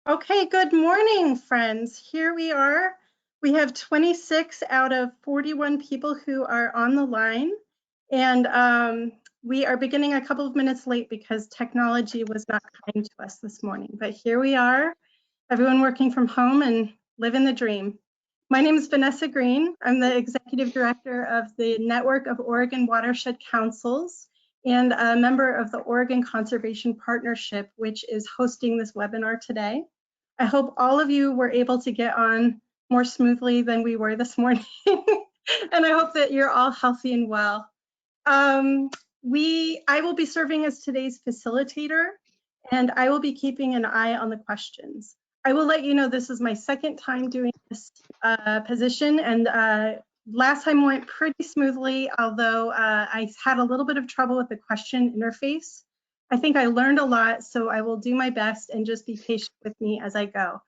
Okay, good morning, friends. Here we are. We have 26 out of 41 people who are on the line, and we are beginning a couple of minutes late because technology was not kind to us this morning. But here we are, everyone working from home and living the dream. My name is Vanessa Green. I'm the Executive Director of the Network of Oregon Watershed Councils and a member of the Oregon Conservation Partnership, which is hosting this webinar today. I hope all of you were able to get on more smoothly than we were this morning. And I hope that you're all healthy and well. I will be serving as today's facilitator, and I will be keeping an eye on the questions. I will let you know this is my second time doing this position, and last time went pretty smoothly, although I had a little bit of trouble with the question interface. I think I learned a lot, so I will do my best and just be patient with me as I go.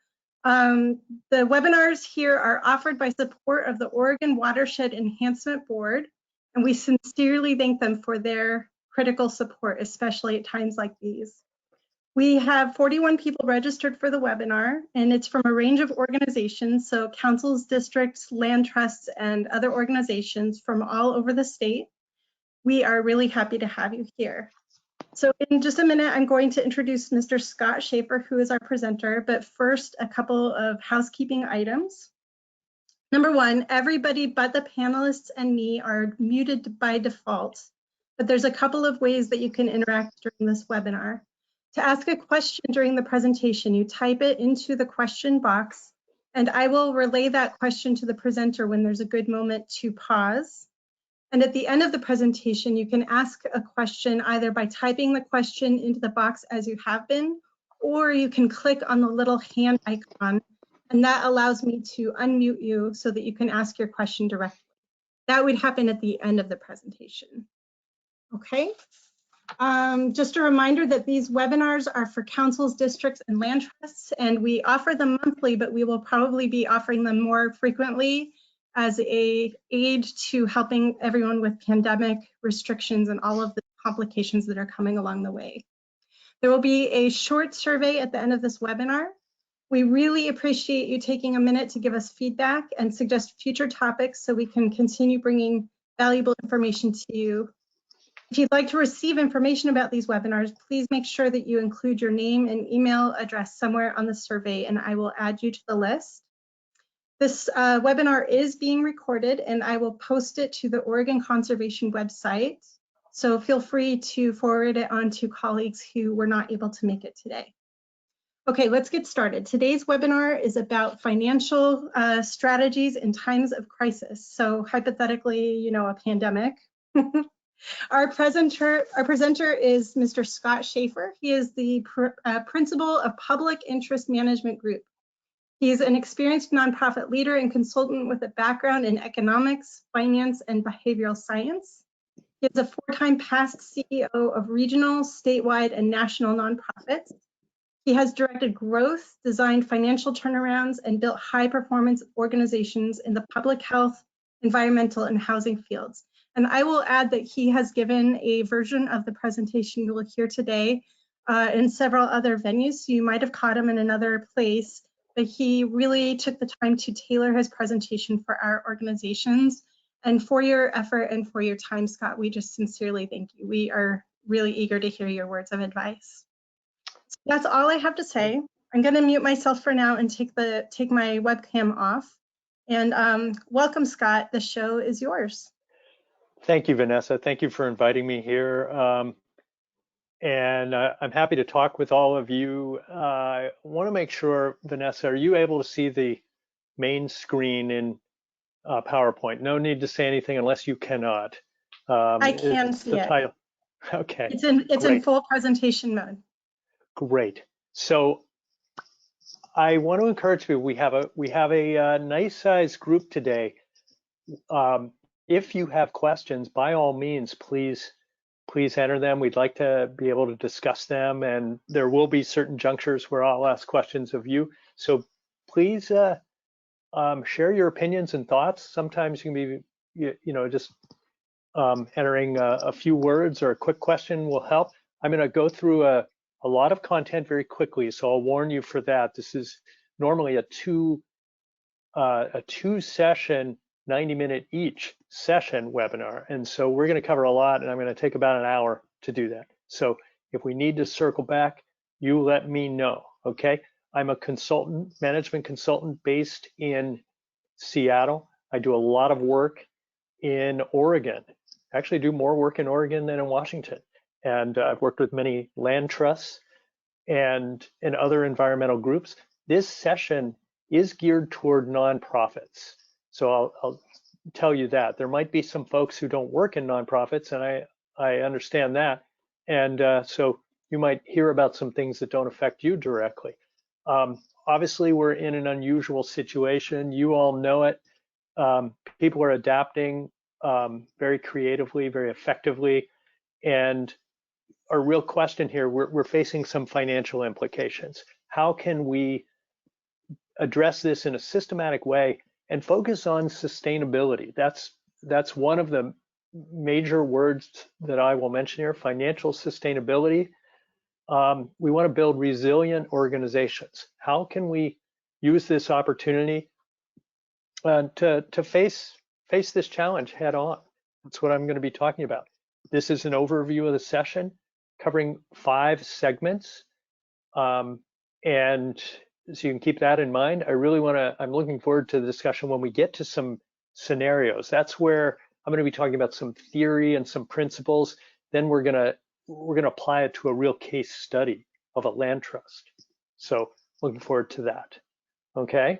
The webinars here are offered by support of the Oregon Watershed Enhancement Board, and we sincerely thank them for their critical support, especially at times like these. We have 41 people registered for the webinar, and it's from a range of organizations, so councils, districts, land trusts, and other organizations from all over the state. We are really happy to have you here. So in just a minute, I'm going to introduce Mr. Scott Schaefer, who is our presenter, but first, a couple of housekeeping items. Number one, everybody but the panelists and me are muted by default, but there's a couple of ways that you can interact during this webinar. To ask a question during the presentation, you type it into the question box, and I will relay that question to the presenter when there's a good moment to pause. And at the end of the presentation, you can ask a question either by typing the question into the box as you have been, or you can click on the little hand icon, and that allows me to unmute you so that you can ask your question directly. That would happen at the end of the presentation. Okay. Just a reminder that these webinars are for councils, districts, and land trusts, and we offer them monthly, but we will probably be offering them more frequently as a aid to helping everyone with pandemic restrictions and all of the complications that are coming along the way. There will be a short survey at the end of this webinar. We really appreciate you taking a minute to give us feedback and suggest future topics so we can continue bringing valuable information to you. If you'd like to receive information about these webinars, please make sure that you include your name and email address somewhere on the survey, and I will add you to the list. This webinar is being recorded, and I will post it to the Oregon Conservation website. So feel free to forward it on to colleagues who were not able to make it today. Okay, let's get started. Today's webinar is about financial strategies in times of crisis. So hypothetically, you know, a pandemic. Our presenter is Mr. Scott Schaefer. He is the principal of Public Interest Management Group. He is an experienced nonprofit leader and consultant with a background in economics, finance, and behavioral science. He is a four-time past CEO of regional, statewide, and national nonprofits. He has directed growth, designed financial turnarounds, and built high-performance organizations in the public health, environmental, and housing fields. And I will add that he has given a version of the presentation you will hear today in several other venues. So you might have caught him in another place, but he really took the time to tailor his presentation for our organizations. And for your effort and for your time, Scott, we just sincerely thank you. We are really eager to hear your words of advice. So that's all I have to say. I'm going to mute myself for now and take my webcam off. And welcome, Scott. The show is yours. Thank you, Vanessa. Thank you for inviting me here. And I'm happy to talk with all of you. I want to make sure, Vanessa, are you able to see the main screen in PowerPoint? No need to say anything unless you cannot. I can see it. Title. Okay. It's in full presentation mode. Great. So I want to encourage you. We have a nice sized group today. If you have questions, by all means, please enter them. We'd like to be able to discuss them, and there will be certain junctures where I'll ask questions of you. So please share your opinions and thoughts. Sometimes you can be, just entering a few words or a quick question will help. I'm going to go through a a lot of content very quickly, so I'll warn you for that. This is normally a two session, 90-minute each session webinar. And so we're going to cover a lot, and I'm going to take about an hour to do that. So if we need to circle back, you let me know, okay? I'm a consultant, management consultant based in Seattle. I do a lot of work in Oregon. I actually do more work in Oregon than in Washington. And I've worked with many land trusts and other environmental groups. This session is geared toward nonprofits. So I'll tell you that. There might be some folks who don't work in nonprofits, and I understand that. And so you might hear about some things that don't affect you directly. Obviously, we're in an unusual situation. You all know it. People are adapting very creatively, very effectively. And our real question here, we're facing some financial implications. How can we address this in a systematic way and focus on sustainability? That's one of the major words that I will mention here, financial sustainability. We want to build resilient organizations. How can we use this opportunity to face this challenge head on? That's what I'm going to be talking about. This is an overview of the session covering 5 segments. And so you can keep that in mind. I'm looking forward to the discussion when we get to some scenarios. That's where I'm going to be talking about some theory and some principles. Then we're going to apply it to a real case study of a land trust. So looking forward to that. Okay.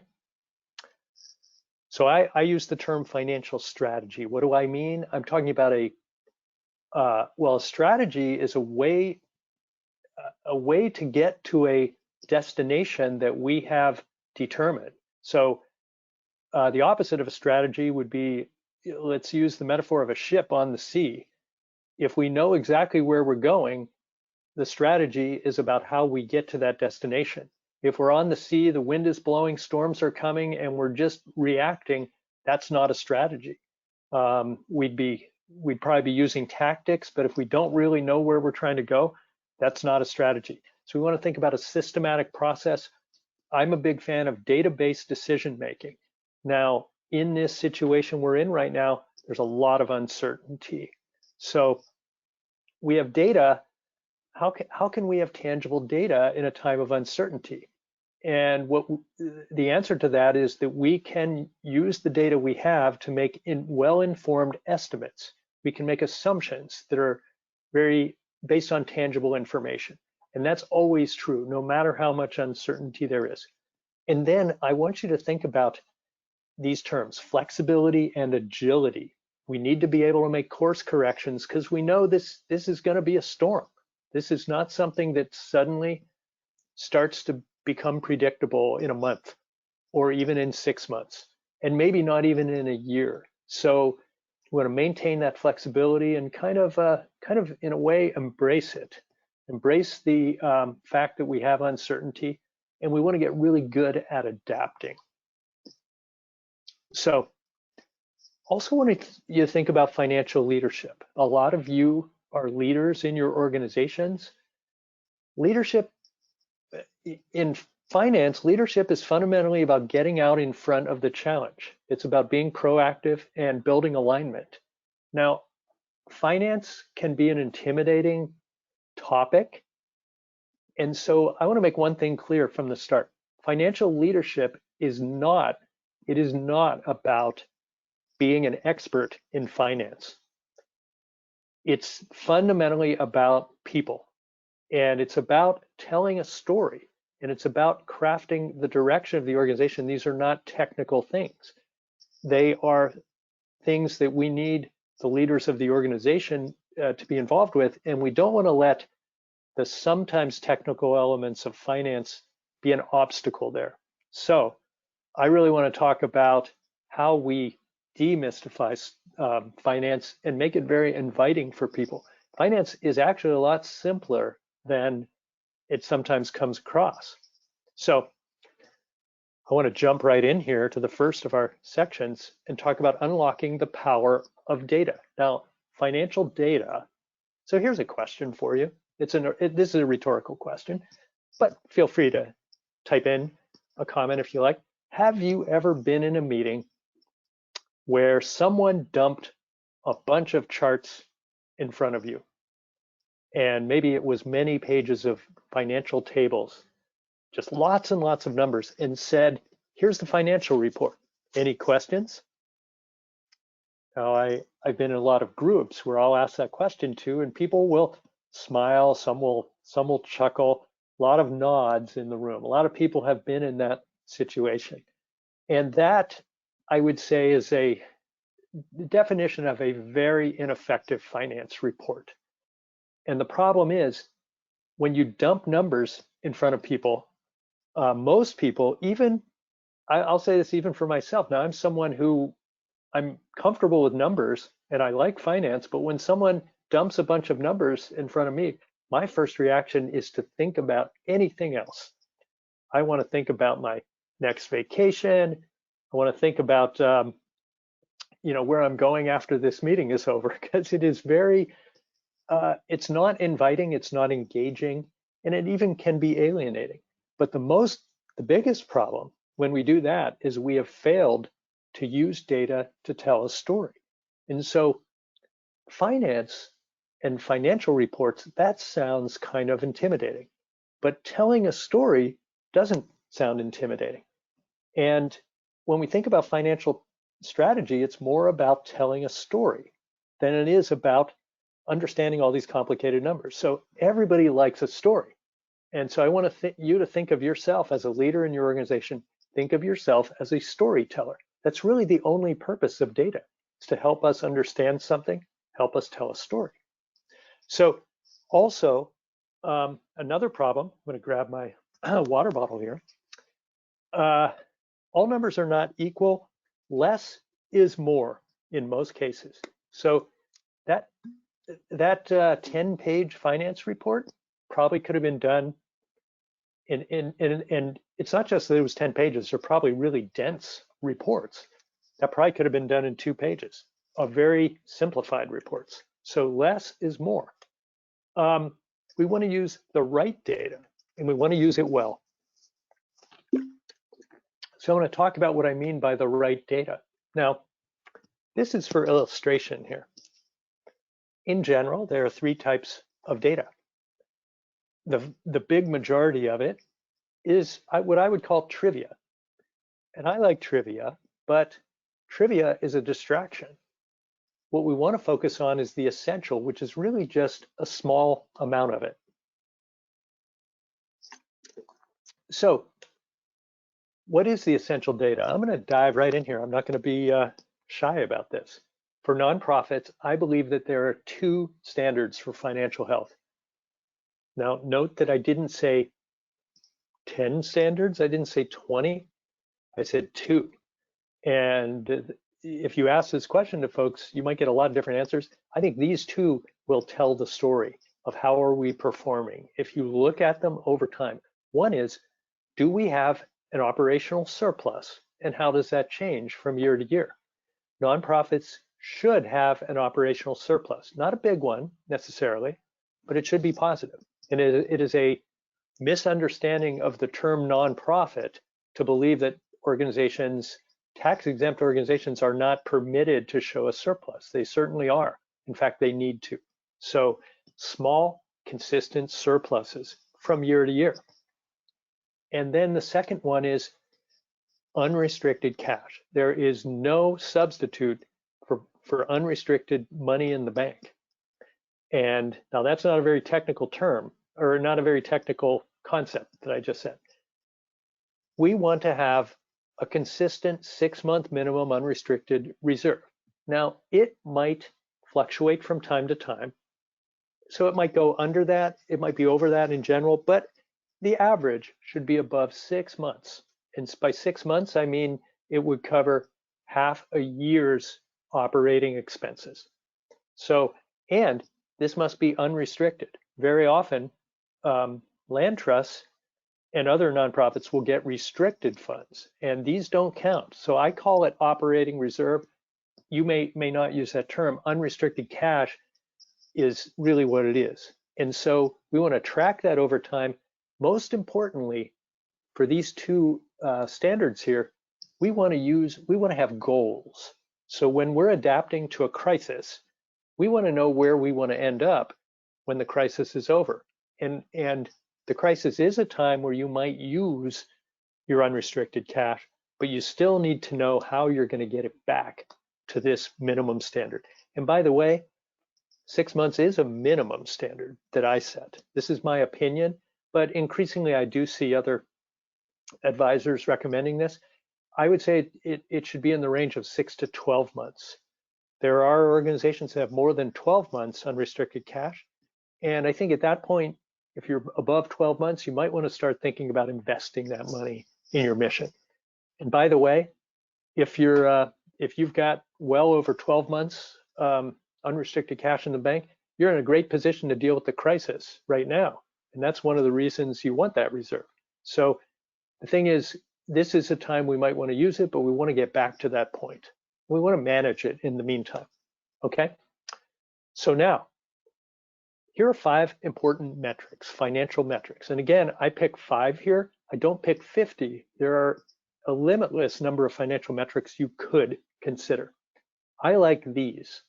So I use the term financial strategy. What do I mean? I'm talking about a strategy is a way to get to a destination that we have determined. So the opposite of a strategy would be, let's use the metaphor of a ship on the sea. If we know exactly where we're going, the strategy is about how we get to that destination. If we're on the sea, the wind is blowing, storms are coming, and we're just reacting, that's not a strategy. We'd probably be using tactics, but if we don't really know where we're trying to go, that's not a strategy. So we want to think about a systematic process. I'm a big fan of data-based decision making. Now, in this situation we're in right now, there's a lot of uncertainty. So we have data. How can we have tangible data in a time of uncertainty? And the answer to that is that we can use the data we have to make well-informed estimates. We can make assumptions that are very based on tangible information. And that's always true, no matter how much uncertainty there is. And then I want you to think about these terms, flexibility and agility. We need to be able to make course corrections because we know this is going to be a storm. This is not something that suddenly starts to become predictable in a month or even in 6 months, and maybe not even in a year. So we want to maintain that flexibility and kind of in a way embrace it. Embrace the fact that we have uncertainty, and we want to get really good at adapting. So also want you to think about financial leadership. A lot of you are leaders in your organizations. Leadership in finance, leadership is fundamentally about getting out in front of the challenge. It's about being proactive and building alignment. Now, finance can be an intimidating topic. And so I want to make one thing clear from the start. Financial leadership is not about being an expert in finance. It's fundamentally about people, and it's about telling a story, and it's about crafting the direction of the organization. These are not technical things. They are things that we need the leaders of the organization to be involved with, and we don't want to let the sometimes technical elements of finance be an obstacle there. So I really want to talk about how we demystify finance and make it very inviting for people. Finance is actually a lot simpler than it sometimes comes across. So I want to jump right in here to the first of our sections and talk about unlocking the power of data. Now, financial data. So here's a question for you. This is a rhetorical question, but feel free to type in a comment if you like. Have you ever been in a meeting where someone dumped a bunch of charts in front of you? And maybe it was many pages of financial tables, just lots and lots of numbers, and said, here's the financial report. Any questions? Now, I've been in a lot of groups where I'll ask that question to, and people will smile, some will chuckle, a lot of nods in the room. A lot of people have been in that situation. And that, I would say, is the definition of a very ineffective finance report. And the problem is, when you dump numbers in front of people, most people, even, I'll say this even for myself, now I'm someone who I'm comfortable with numbers and I like finance, but when someone dumps a bunch of numbers in front of me, my first reaction is to think about anything else. I want to think about my next vacation. I want to think about where I'm going after this meeting is over, because it is very, it's not inviting, it's not engaging, and it even can be alienating. But the biggest problem when we do that is we have failed to use data to tell a story. And so finance and financial reports, that sounds kind of intimidating, but telling a story doesn't sound intimidating. And when we think about financial strategy, it's more about telling a story than it is about understanding all these complicated numbers. So everybody likes a story. And so I want you to think of yourself as a leader in your organization. Think of yourself as a storyteller. That's really the only purpose of data, is to help us understand something, help us tell a story. So also, another problem, I'm going to grab my water bottle here. All numbers are not equal. Less is more in most cases. So that 10-page finance report probably could have been done and it's not just that it was 10 pages, they're probably really dense reports. That probably could have been done in 2 pages of very simplified reports. So less is more. We want to use the right data and we want to use it well. So I want to talk about what I mean by the right data. Now, this is for illustration here. In general, there are 3 types of data. The big majority of it is what I would call trivia. And I like trivia, but trivia is a distraction. What we want to focus on is the essential, which is really just a small amount of it. So what is the essential data? I'm going to dive right in here. I'm not going to be shy about this. For nonprofits, I believe that there are 2 standards for financial health. Now, note that I didn't say 10 standards. I didn't say 20. I said 2. And if you ask this question to folks, you might get a lot of different answers. I think these 2 will tell the story of how are we performing. If you look at them over time, one is, do we have an operational surplus? And how does that change from year to year? Nonprofits should have an operational surplus, not a big one necessarily, but it should be positive. And it is a misunderstanding of the term nonprofit to believe that organizations, tax-exempt organizations, are not permitted to show a surplus. They certainly are. In fact, they need to. So small, consistent surpluses from year to year. And then the second one is unrestricted cash. There is no substitute for unrestricted money in the bank. And now that's not a very technical term, or not a very technical concept that I just said. We want to have a consistent 6-month minimum unrestricted reserve. Now, it might fluctuate from time to time. So it might go under that, it might be over that in general, but the average should be above 6 months. And by 6 months, I mean it would cover half a year's operating expenses. So, and this must be unrestricted. Very often, land trusts and other nonprofits will get restricted funds, and these don't count. So I call it operating reserve. You may not use that term. Unrestricted cash is really what it is. And so we want to track that over time. Most importantly, for these two standards here, we want to have goals. So when we're adapting to a crisis, we want to know where we want to end up when the crisis is over. And the crisis is a time where you might use your unrestricted cash, but you still need to know how you're going to get it back to this minimum standard. And by the way, 6 months is a minimum standard that I set. This is my opinion, but increasingly I do see other advisors recommending this. I would say it should be in the range of 6 to 12 months. There are organizations that have more than 12 months unrestricted cash. And I think at that point, if you're above 12 months, you might want to start thinking about investing that money in your mission. And by the way, if you've got well over 12 months unrestricted cash in the bank, you're in a great position to deal with the crisis right now. And that's one of the reasons you want that reserve. So the thing is, this is a time we might want to use it, but we want to get back to that point. We want to manage it in the meantime, okay? So now, here are 5 important metrics, financial metrics. And again, I pick 5 here. I don't pick 50. There are a limitless number of financial metrics you could consider. I like these.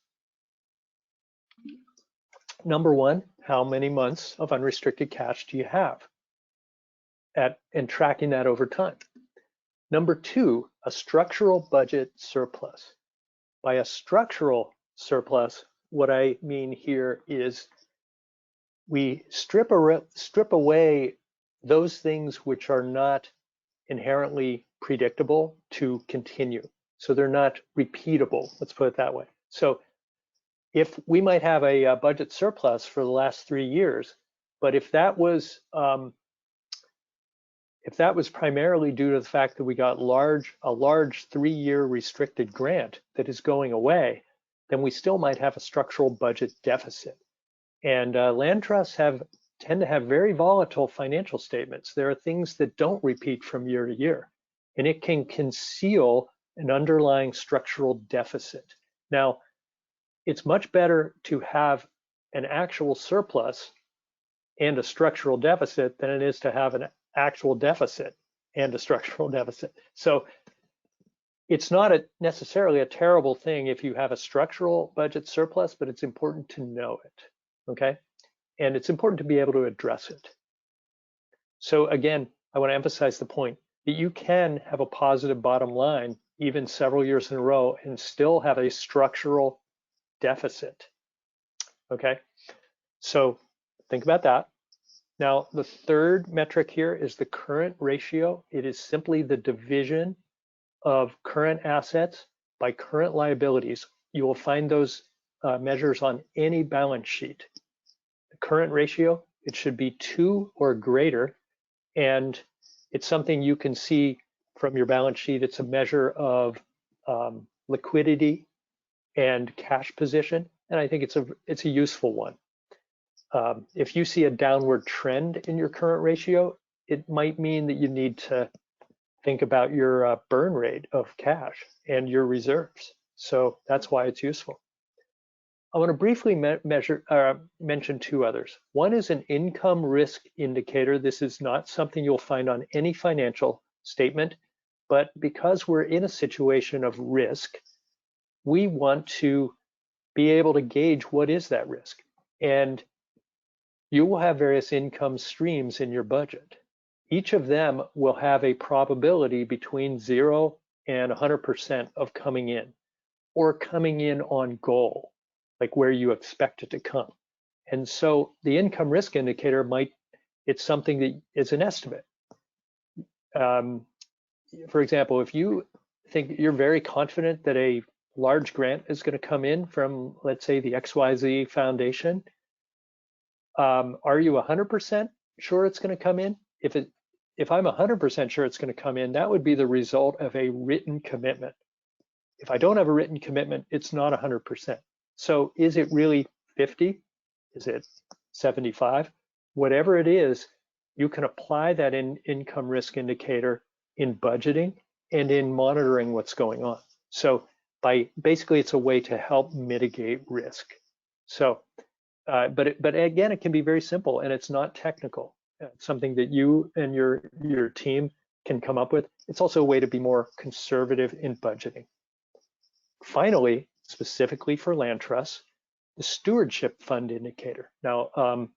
Number 1, how many months of unrestricted cash do you have? And tracking that over time. Number 2, a structural budget surplus. By a structural surplus, what I mean here is we strip away those things which are not inherently predictable to continue. So they're not repeatable, let's put it that way. So if we might have a budget surplus for the last 3 years, but if that was primarily due to the fact that we got a large 3-year restricted grant that is going away, then we still might have a structural budget deficit. And land trusts tend to have very volatile financial statements. There are things that don't repeat from year to year, and it can conceal an underlying structural deficit. Now, it's much better to have an actual surplus and a structural deficit than it is to have an actual deficit and a structural deficit. So it's not necessarily a terrible thing if you have a structural budget surplus, but it's important to know it, okay? And it's important to be able to address it. So again, I want to emphasize the point that you can have a positive bottom line even several years in a row and still have a structural deficit, okay? So think about that. Now, the third metric here is the current ratio. It is simply the division of current assets by current liabilities. You will find those measures on any balance sheet. The current ratio, it should be 2 or greater, and it's something you can see from your balance sheet. It's a measure of liquidity and cash position, and I think it's a useful one. If you see a downward trend in your current ratio, it might mean that you need to think about your burn rate of cash and your reserves. So that's why it's useful. I want to briefly mention 2 others. One is an income risk indicator. This is not something you'll find on any financial statement, but because we're in a situation of risk, we want to be able to gauge what is that risk. And you will have various income streams in your budget. Each of them will have a probability between 0 and 100% of coming in, or coming in on goal, like where you expect it to come. And so the income risk indicator it's something that is an estimate. For example, if you think you're very confident that a large grant is going to come in from, let's say, the XYZ Foundation, are you 100% sure it's going to come in? If I'm 100% sure it's going to come in, that would be the result of a written commitment. If I don't have a written commitment, it's not 100%. So is it really 50? Is it 75? Whatever it is, you can apply that income risk indicator in budgeting and in monitoring what's going on. So basically, it's a way to help mitigate risk. So But again, it can be very simple and it's not technical. It's something that you and your team can come up with. It's also a way to be more conservative in budgeting. Finally, specifically for land trusts, the stewardship fund indicator. Now,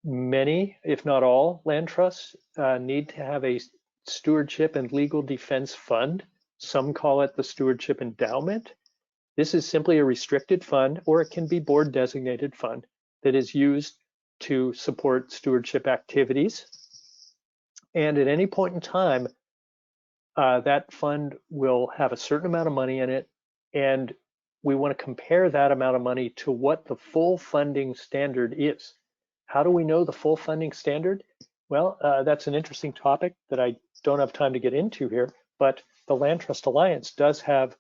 many, if not all, land trusts need to have a stewardship and legal defense fund. Some call it the stewardship endowment. This is simply a restricted fund, or it can be board designated fund that is used to support stewardship activities. And at any point in time, that fund will have a certain amount of money in it, and we want to compare that amount of money to what the full funding standard is. How do we know the full funding standard? Well, that's an interesting topic that I don't have time to get into here, but the Land Trust Alliance does have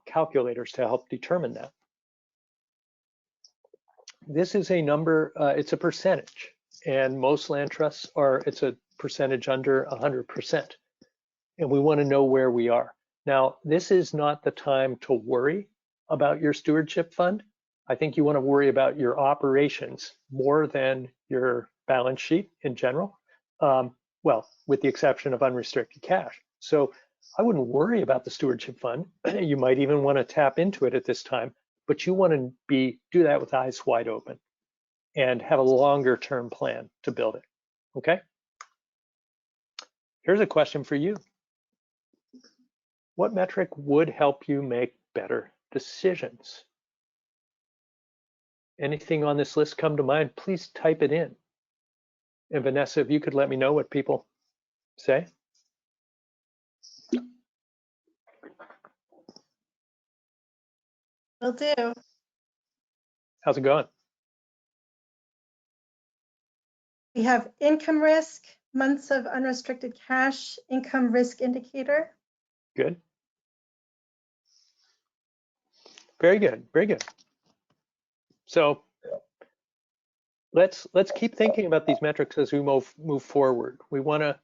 calculators to help determine that. This is a number, it's a percentage, and most land trusts it's a percentage under 100%. And we want to know where we are. Now, this is not the time to worry about your stewardship fund. I think you want to worry about your operations more than your balance sheet in general. Well, with the exception of unrestricted cash. So I wouldn't worry about the stewardship fund. You might even want to tap into it at this time, but you want to do that with eyes wide open and have a longer term plan to build it. Okay? Here's a question for you. What metric would help you make better decisions? Anything on this list come to mind, please type it in. And Vanessa, if you could let me know what people say. Will do. How's it going? We have income risk, months of unrestricted cash, income risk indicator. Good. Very good, very good. So let's keep thinking about these metrics as we move forward. We want to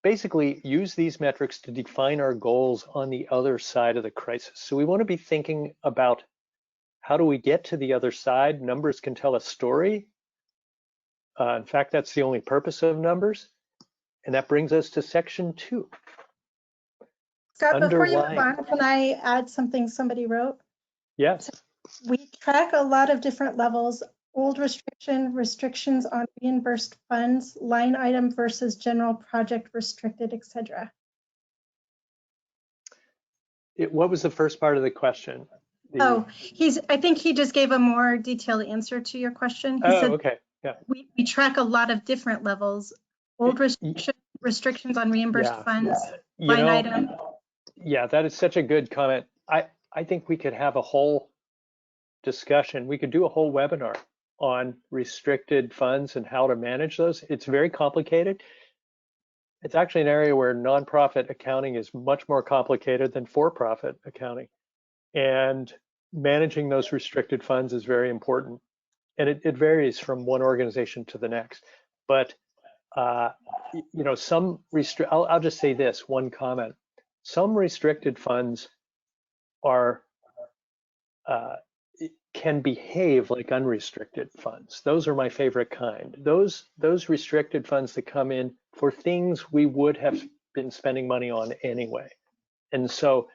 basically use these metrics to define our goals on the other side of the crisis. So we want to be thinking about how do we get to the other side? Numbers can tell a story. In fact, that's the only purpose of numbers. And that brings us to section 2. Scott, before you move on, can I add something somebody wrote? Yes. We track a lot of different levels: old restrictions on reimbursed funds, line item versus general project restricted, etc. What was the first part of the question? I think he just gave a more detailed answer to your question. He said, okay. Yeah. We track a lot of different levels: old restrictions on reimbursed funds, line item. Yeah, that is such a good comment. I think we could have a whole discussion. We could do a whole webinar on restricted funds and how to manage those. It's very complicated. It's actually an area where nonprofit accounting is much more complicated than for-profit accounting. And managing those restricted funds is very important. And it varies from one organization to the next. But I'll just say this, one comment. Some restricted funds can behave like unrestricted funds. Those are my favorite kind. Those restricted funds that come in for things we would have been spending money on anyway. And so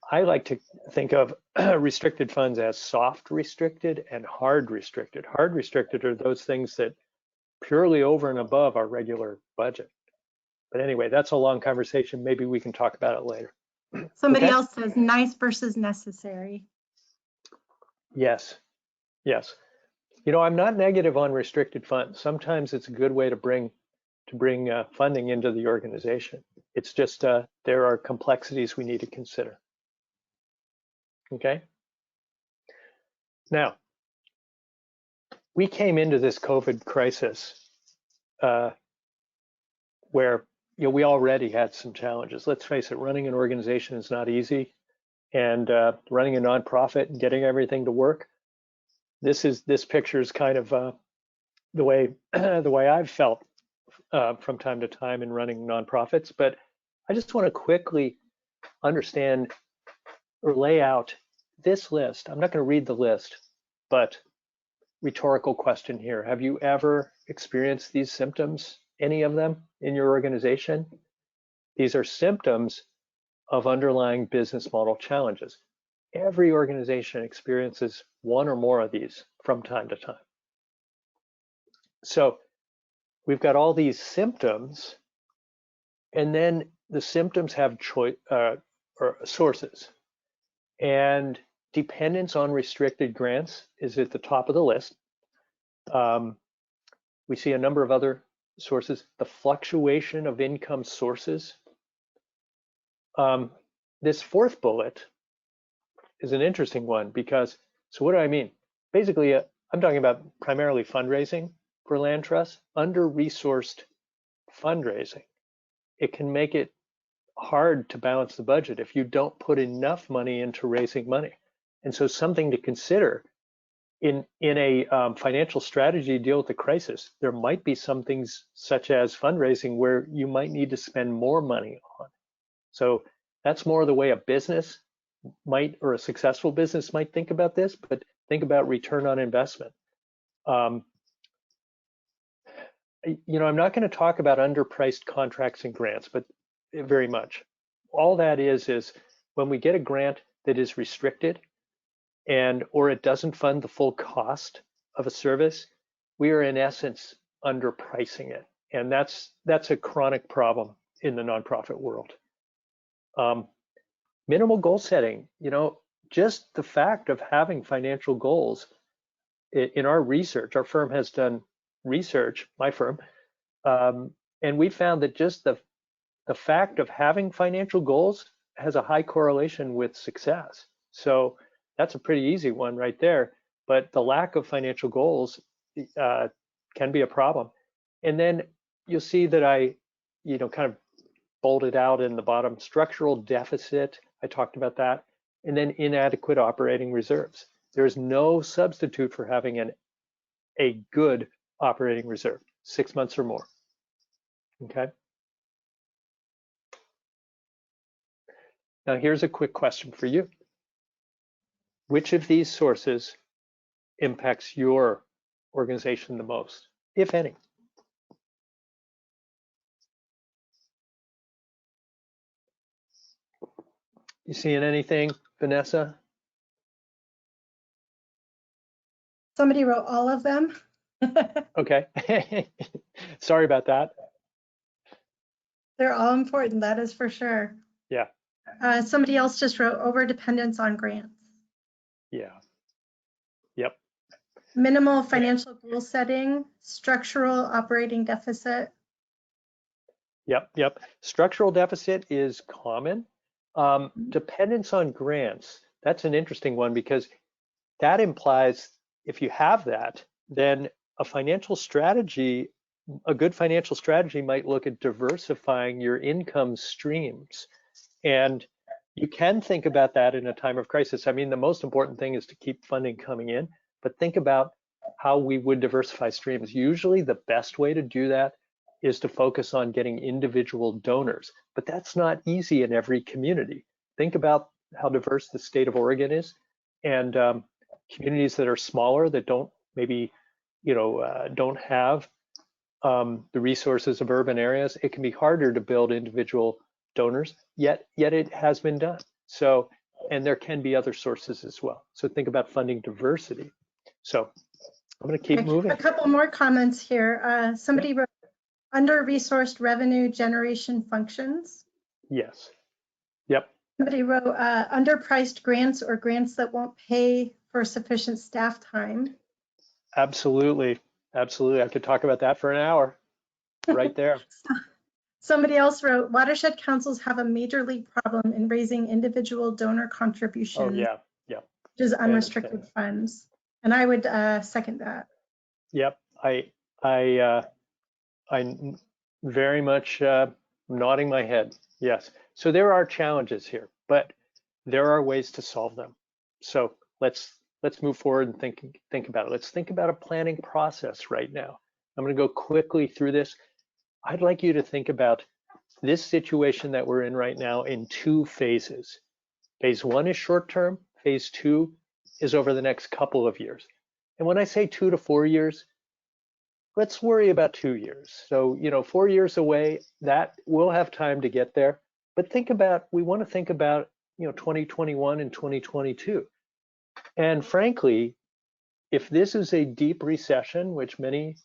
I like to think of restricted funds as soft restricted and hard restricted. Hard restricted are those things that purely over and above our regular budget. But anyway, that's a long conversation. Maybe we can talk about it later. Somebody else says nice versus necessary. Yes, yes. I'm not negative on restricted funds. Sometimes it's a good way to bring funding into the organization. It's just there are complexities we need to consider. Okay. Now, we came into this COVID crisis where we already had some challenges. Let's face it, running an organization is not easy, and running a nonprofit and getting everything to work. This picture is kind of the way I've felt from time to time in running nonprofits. But I just want to quickly understand or lay out this list. I'm not going to read the list, but rhetorical question here. Have you ever experienced these symptoms, any of them in your organization? These are symptoms of underlying business model challenges. Every organization experiences one or more of these from time to time. So we've got all these symptoms, and then the symptoms have or sources. And dependence on restricted grants is at the top of the list. We see a number of other sources. The fluctuation of income sources. This fourth bullet is an interesting one because, so what do I mean? Basically, I'm talking about primarily fundraising for land trusts. Under-resourced fundraising, it can make it hard to balance the budget if you don't put enough money into raising money. And so something to consider in a financial strategy to deal with the crisis, there might be some things such as fundraising where you might need to spend more money on. So that's more the way a business might, or a successful business might think about this, but think about return on investment. I'm not going to talk about underpriced contracts and grants, but very much. All that is when we get a grant that is restricted or it doesn't fund the full cost of a service, we are in essence underpricing it. And that's a chronic problem in the nonprofit world. Minimal goal setting, just the fact of having financial goals. In our research, our firm has done research, my firm, and we found that just the fact of having financial goals has a high correlation with success. So that's a pretty easy one right there. But the lack of financial goals can be a problem. And then you'll see that I, kind of bolded out in the bottom, structural deficit. I talked about that. And then inadequate operating reserves. There's no substitute for having a good operating reserve, 6 months or more. Okay. Now here's a quick question for you. Which of these sources impacts your organization the most, if any? You seeing anything, Vanessa? Somebody wrote all of them. Okay. Sorry about that. They're all important, that is for sure. Yeah. Somebody else just wrote overdependence on grants. Yeah. Yep. Minimal financial goal setting, structural operating deficit. Yep. Structural deficit is common. Dependence on grants, that's an interesting one because that implies if you have that, then a good financial strategy might look at diversifying your income streams. And you can think about that in a time of crisis. I mean, the most important thing is to keep funding coming in, but think about how we would diversify streams. Usually the best way to do that is to focus on getting individual donors, but that's not easy in every community. Think about how diverse the state of Oregon is, and communities that are smaller that don't don't have the resources of urban areas. It can be harder to build individual donors, yet it has been done. So, and there can be other sources as well. So think about funding diversity. So I'm going to keep moving. A couple more comments here. Somebody wrote under-resourced revenue generation functions. Yes. Yep. Somebody wrote underpriced grants or grants that won't pay for sufficient staff time. Absolutely. I could talk about that for an hour right there. Somebody else wrote watershed councils have a major league problem in raising individual donor contributions. Oh yeah. Which is unrestricted funds. And I would second that. Yep. I'm very much nodding my head. Yes. So there are challenges here, but there are ways to solve them. So let's move forward and think about it. Let's think about a planning process right now. I'm going to go quickly through this. I'd like you to think about this situation that we're in right now in 2 phases. Phase 1 is short term. Phase 2 is over the next couple of years. And when I say 2 to 4 years, let's worry about 2 years. So, 4 years away, that we'll have time to get there. But we want to think about, 2021 and 2022. And frankly, if this is a deep recession, which many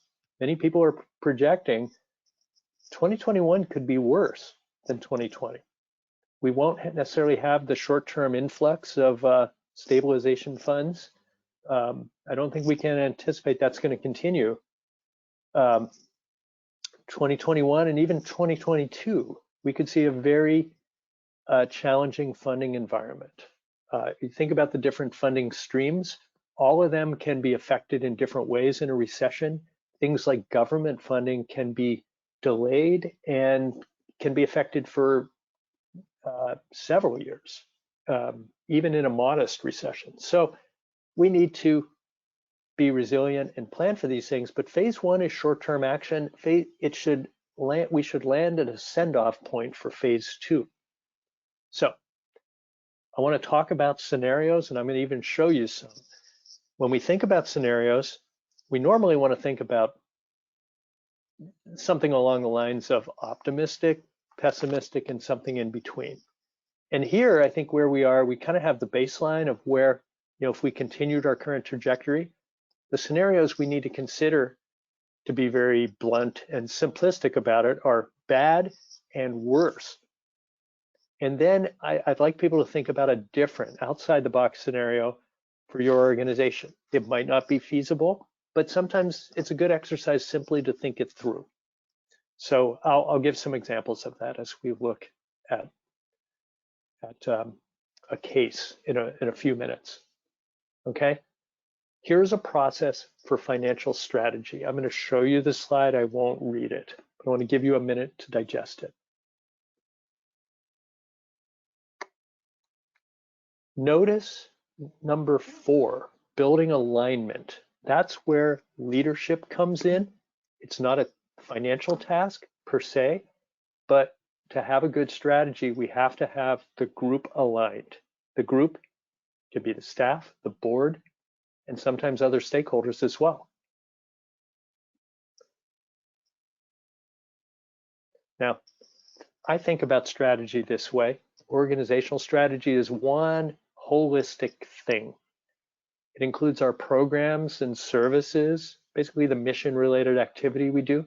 people are projecting, 2021 could be worse than 2020. We won't necessarily have the short-term influx of stabilization funds. I don't think we can anticipate that's going to continue. 2021 and even 2022, we could see a very challenging funding environment. You think about the different funding streams, all of them can be affected in different ways in a recession. Things like government funding can be delayed and can be affected for several years, even in a modest recession. So we need to be resilient and plan for these things. But phase one is short-term action. We should land at a send-off point for phase two. So I want to talk about scenarios, and I'm going to even show you some. When we think about scenarios, we normally want to think about something along the lines of optimistic, pessimistic, and something in between. And here, I think where we are, we kind of have the baseline of where, if we continued our current trajectory, the scenarios we need to consider, to be very blunt and simplistic about it, are bad and worse. And then I'd like people to think about a different outside the box scenario for your organization. It might not be feasible, but sometimes it's a good exercise simply to think it through. So I'll give some examples of that as we look at a case in a few minutes. Okay, here's a process for financial strategy. I'm going to show you the slide. I won't read it, but I want to give you a minute to digest it. Notice number 4, building alignment. That's where leadership comes in. It's not a financial task per se, but to have a good strategy, we have to have the group aligned. The group could be the staff, the board, and sometimes other stakeholders as well. Now, I think about strategy this way. Organizational strategy is one holistic thing. It includes our programs and services, basically the mission-related activity we do,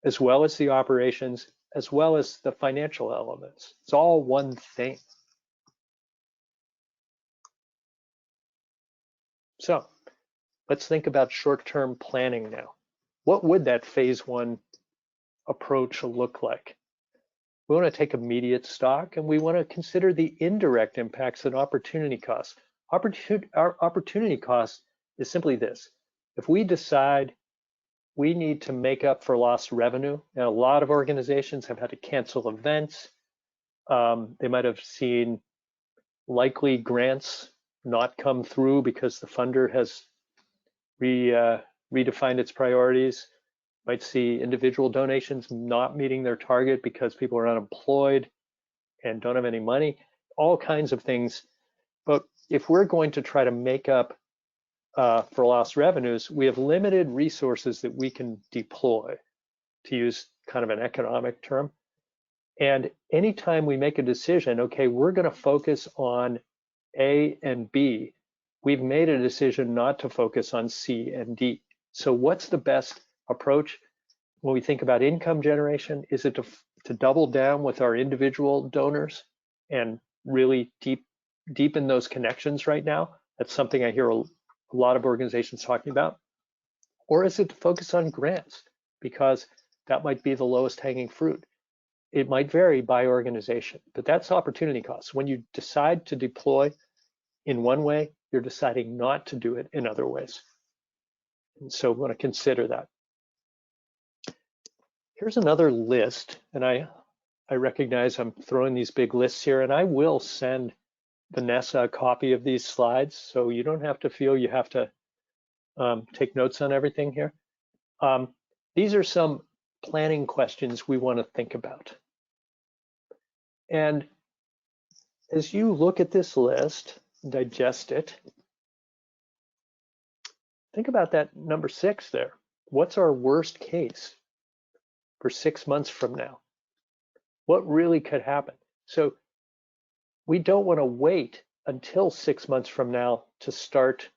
as well as the operations, as well as the financial elements. It's all one thing. So let's think about short-term planning now. What would that phase one approach look like? We want to take immediate stock, and we want to consider the indirect impacts and opportunity costs. Our opportunity cost is simply this. If we decide we need to make up for lost revenue, and a lot of organizations have had to cancel events, they might have seen likely grants not come through because the funder has redefined its priorities. Might see individual donations not meeting their target because people are unemployed and don't have any money, all kinds of things. But if we're going to try to make up for lost revenues, we have limited resources that we can deploy, to use kind of an economic term. And anytime we make a decision, okay, we're going to focus on A and B, we've made a decision not to focus on C and D. So what's the best approach when we think about income generation? Is it to double down with our individual donors and really deepen those connections right now? That's something I hear a lot of organizations talking about. Or is it to focus on grants? Because that might be the lowest hanging fruit. It might vary by organization, but that's opportunity costs. When you decide to deploy in one way, you're deciding not to do it in other ways. And so we want to consider that. Here's another list, and I recognize I'm throwing these big lists here, and I will send Vanessa a copy of these slides, so you don't have to feel you have to take notes on everything here. These are some planning questions we want to think about. And as you look at this list, digest it, think about that number 6 there. What's our worst case for 6 months from now? What really could happen? So we don't want to wait until 6 months from now to start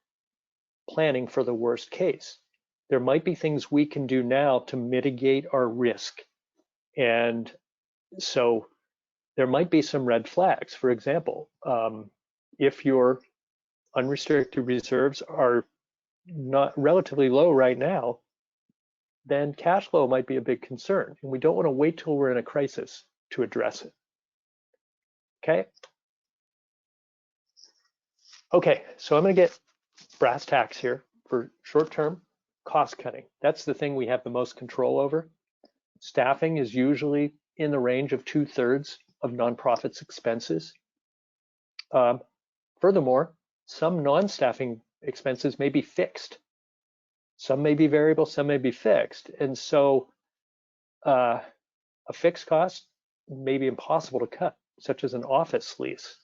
planning for the worst case. There might be things we can do now to mitigate our risk. And so there might be some red flags. For example, if your unrestricted reserves are not relatively low right now, then cash flow might be a big concern. And we don't want to wait till we're in a crisis to address it. Okay? Okay, so I'm going to get brass tacks here for short-term cost cutting. That's the thing we have the most control over. Staffing is usually in the range of 2/3 of nonprofits' expenses. Furthermore, some non-staffing expenses may be fixed. Some may be variable, some may be fixed. And so a fixed cost may be impossible to cut, such as an office lease.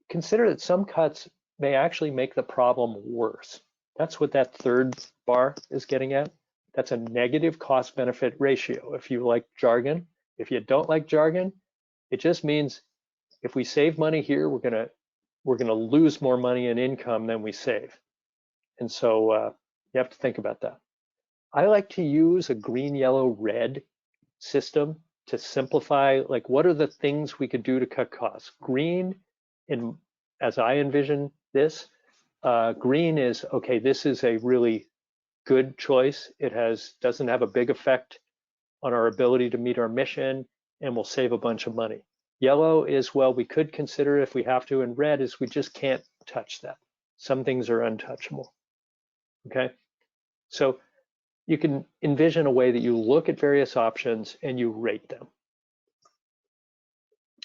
Consider that some cuts may actually make the problem worse. That's what that third bar is getting at. That's a negative cost benefit ratio. If you like jargon, if you don't like jargon, it just means if we save money here, we're gonna lose more money in income than we save. And so you have to think about that. I like to use a green, yellow, red system to simplify, like, what are the things we could do to cut costs? Green, as I envision this, green is, okay, this is a really good choice. It doesn't have a big effect on our ability to meet our mission, and will save a bunch of money. Yellow is, well, we could consider if we have to, and red is we just can't touch that. Some things are untouchable. Okay, so you can envision a way that you look at various options and you rate them.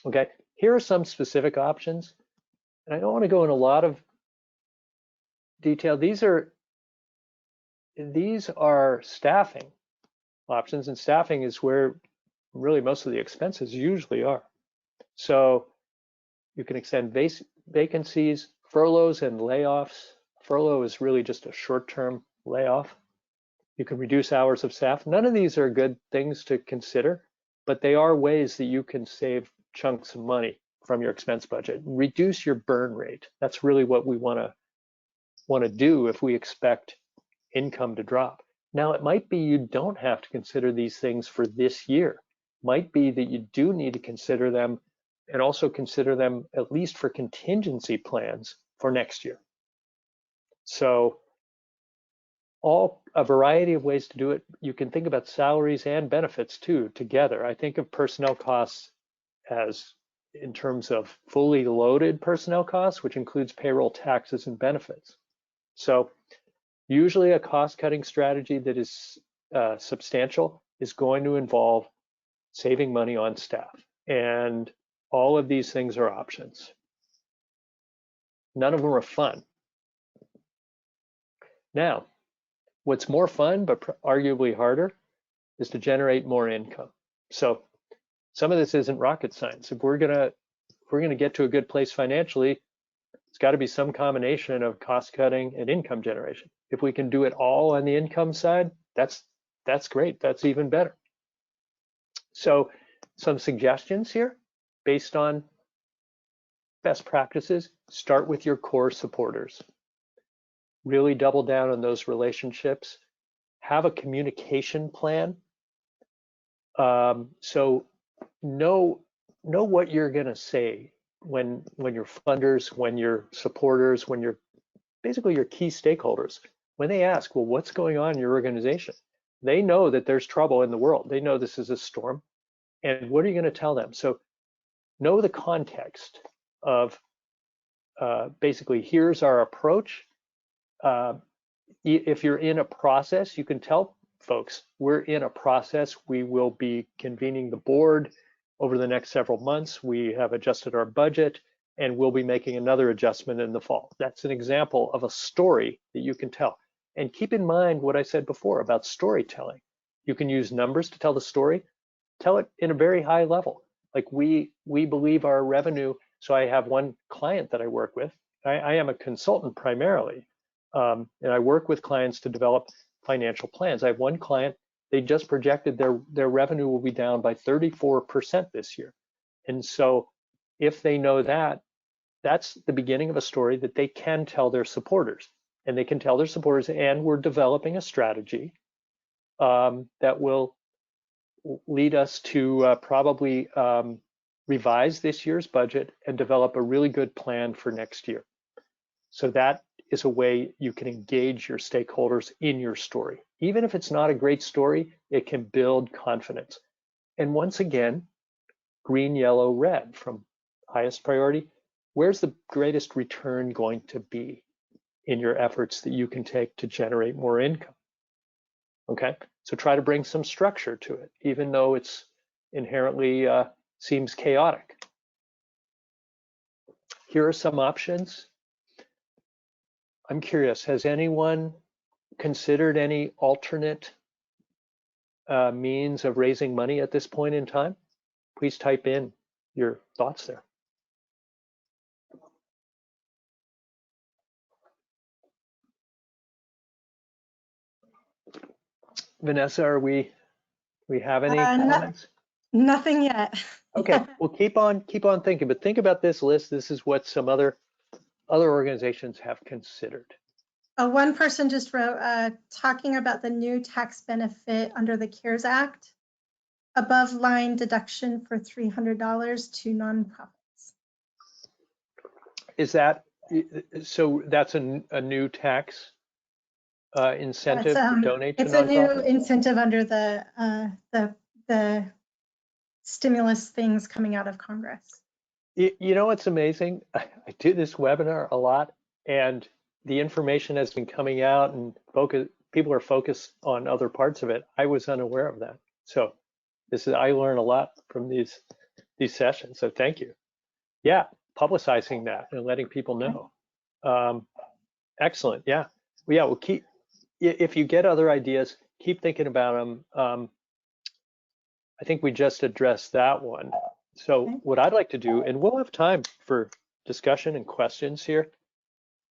Okay, here are some specific options, and I don't want to go in a lot of detail. These are staffing options, and staffing is where really most of the expenses usually are. So you can extend vacancies, furloughs, and layoffs. Furlough is really just a short-term layoff. You can reduce hours of staff. None of these are good things to consider, but they are ways that you can save chunks of money from your expense budget. Reduce your burn rate. That's really what we want to do if we expect income to drop. Now, it might be you don't have to consider these things for this year. It might be that you do need to consider them, and also consider them at least for contingency plans for next year. So a variety of ways to do it. You can think about salaries and benefits too together. I think of personnel costs as in terms of fully loaded personnel costs, which includes payroll, taxes, and benefits. So usually a cost-cutting strategy that is substantial is going to involve saving money on staff. And all of these things are options. None of them are fun. Now, what's more fun, but arguably harder, is to generate more income. So some of this isn't rocket science. If we're gonna get to a good place financially, it's got to be some combination of cost cutting and income generation. If we can do it all on the income side, that's great. That's even better. So some suggestions here based on best practices. Start with your core supporters. Really double down on those relationships. Have a communication plan. So know what you're going to say when your funders, when your supporters, when you're basically your key stakeholders, when they ask, well, what's going on in your organization? They know that there's trouble in the world. They know this is a storm. And what are you going to tell them? So know the context of basically, here's our approach. If you're in a process, you can tell folks, we're in a process. We will be convening the board over the next several months. We have adjusted our budget, and we'll be making another adjustment in the fall. That's an example of a story that you can tell. And keep in mind what I said before about storytelling. You can use numbers to tell the story. Tell it in a very high level. Like we believe our revenue. So I have one client that I work with. I am a consultant primarily, And I work with clients to develop financial plans. I have one client, they just projected their revenue will be down by 34% this year. And so if they know that, that's the beginning of a story that they can tell their supporters. And they can tell their supporters, and we're developing a strategy that will lead us to probably revise this year's budget and develop a really good plan for next year. So that is a way you can engage your stakeholders in your story. Even if it's not a great story, it can build confidence. And once again, green, yellow, red from highest priority, where's the greatest return going to be in your efforts that you can take to generate more income? Okay, so try to bring some structure to it, even though it's inherently seems chaotic. Here are some options. I'm curious, has anyone considered any alternate means of raising money at this point in time? Please type in your thoughts there. Vanessa, we have any comments? Nothing yet. Okay, well, keep on thinking, but think about this list. This is what some other organizations have considered. One person just wrote, talking about the new tax benefit under the CARES Act, above line deduction for $300 to nonprofits. Is that, so that's a new tax incentive to donate to nonprofits? It's a new incentive under the stimulus things coming out of Congress. You know what's amazing? I do this webinar a lot, and the information has been coming out, and people are focused on other parts of it. I was unaware of that. So I learn a lot from these sessions. So thank you. Yeah, publicizing that and letting people know. Excellent. Yeah. Well, yeah. We'll keep. If you get other ideas, keep thinking about them. I think we just addressed that one. So what I'd like to do, and we'll have time for discussion and questions here.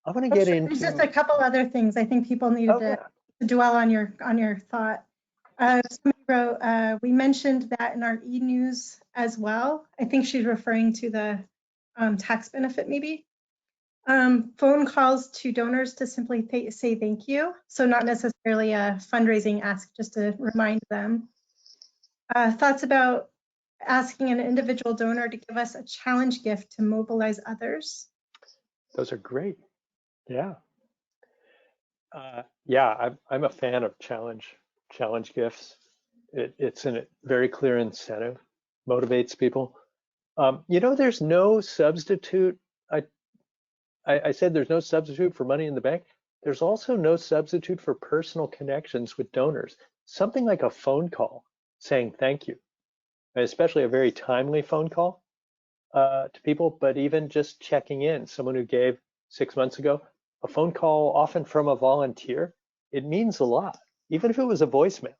I'm going to get into. There's just a couple other things I think people needed to dwell on your thought. Somebody wrote, we mentioned that in our e-news as well. I think she's referring to the tax benefit maybe. Phone calls to donors to simply say thank you. So not necessarily a fundraising ask, just to remind them. Thoughts about asking an individual donor to give us a challenge gift to mobilize others. Those are great. Yeah. Yeah, I'm a fan of challenge gifts. It's a very clear incentive, motivates people. You know, there's no substitute. I said there's no substitute for money in the bank. There's also no substitute for personal connections with donors. Something like a phone call saying thank you, especially a very timely phone call to people, but even just checking in, someone who gave 6 months ago, a phone call often from a volunteer, it means a lot, even if it was a voicemail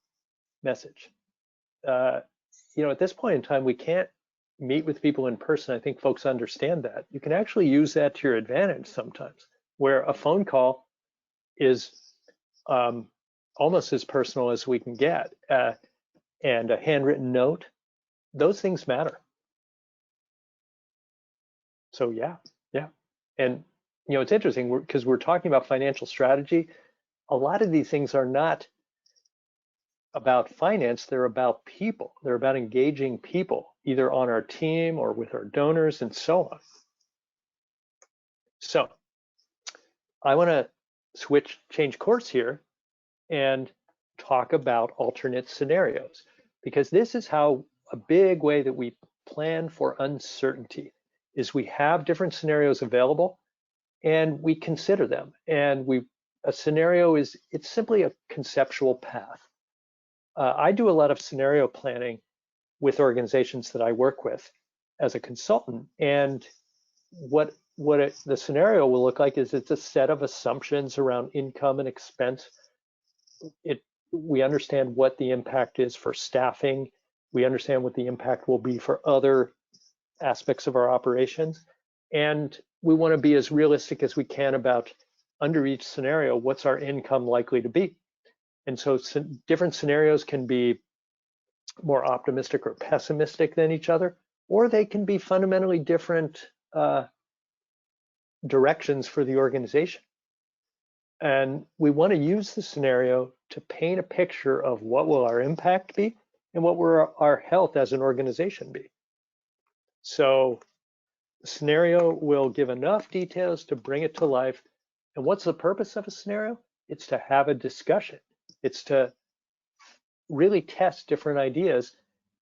message. You know, at this point in time, we can't meet with people in person. I think folks understand that. You can actually use that to your advantage sometimes, where a phone call is almost as personal as we can get, and a handwritten note, those things matter. So yeah. And you know, it's interesting because we're talking about financial strategy. A lot of these things are not about finance, they're about people. They're about engaging people, either on our team or with our donors and so on. So I want to change course here and talk about alternate scenarios, because this is how a big way that we plan for uncertainty is we have different scenarios available and we consider them. And a scenario it's simply a conceptual path. I do a lot of scenario planning with organizations that I work with as a consultant. And what the scenario will look like is it's a set of assumptions around income and expense. We understand what the impact is for staffing. We understand what the impact will be for other aspects of our operations. And we want to be as realistic as we can about under each scenario, what's our income likely to be? And so different scenarios can be more optimistic or pessimistic than each other, or they can be fundamentally different directions for the organization. And we want to use the scenario to paint a picture of what will our impact be and what will our health as an organization be. So the scenario will give enough details to bring it to life. And what's the purpose of a scenario? It's to have a discussion. It's to really test different ideas,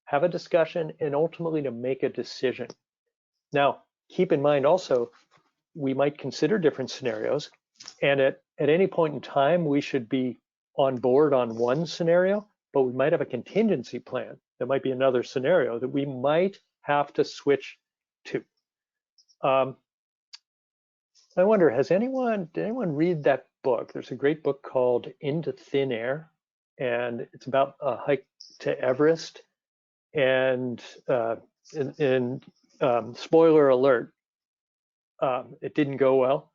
have a discussion, and ultimately to make a decision. Now, keep in mind also, we might consider different scenarios, and at any point in time, we should be on board on one scenario, but we might have a contingency plan. There might be another scenario that we might have to switch to. I wonder, did anyone read that book? There's a great book called Into Thin Air, and it's about a hike to Everest. And spoiler alert, it didn't go well.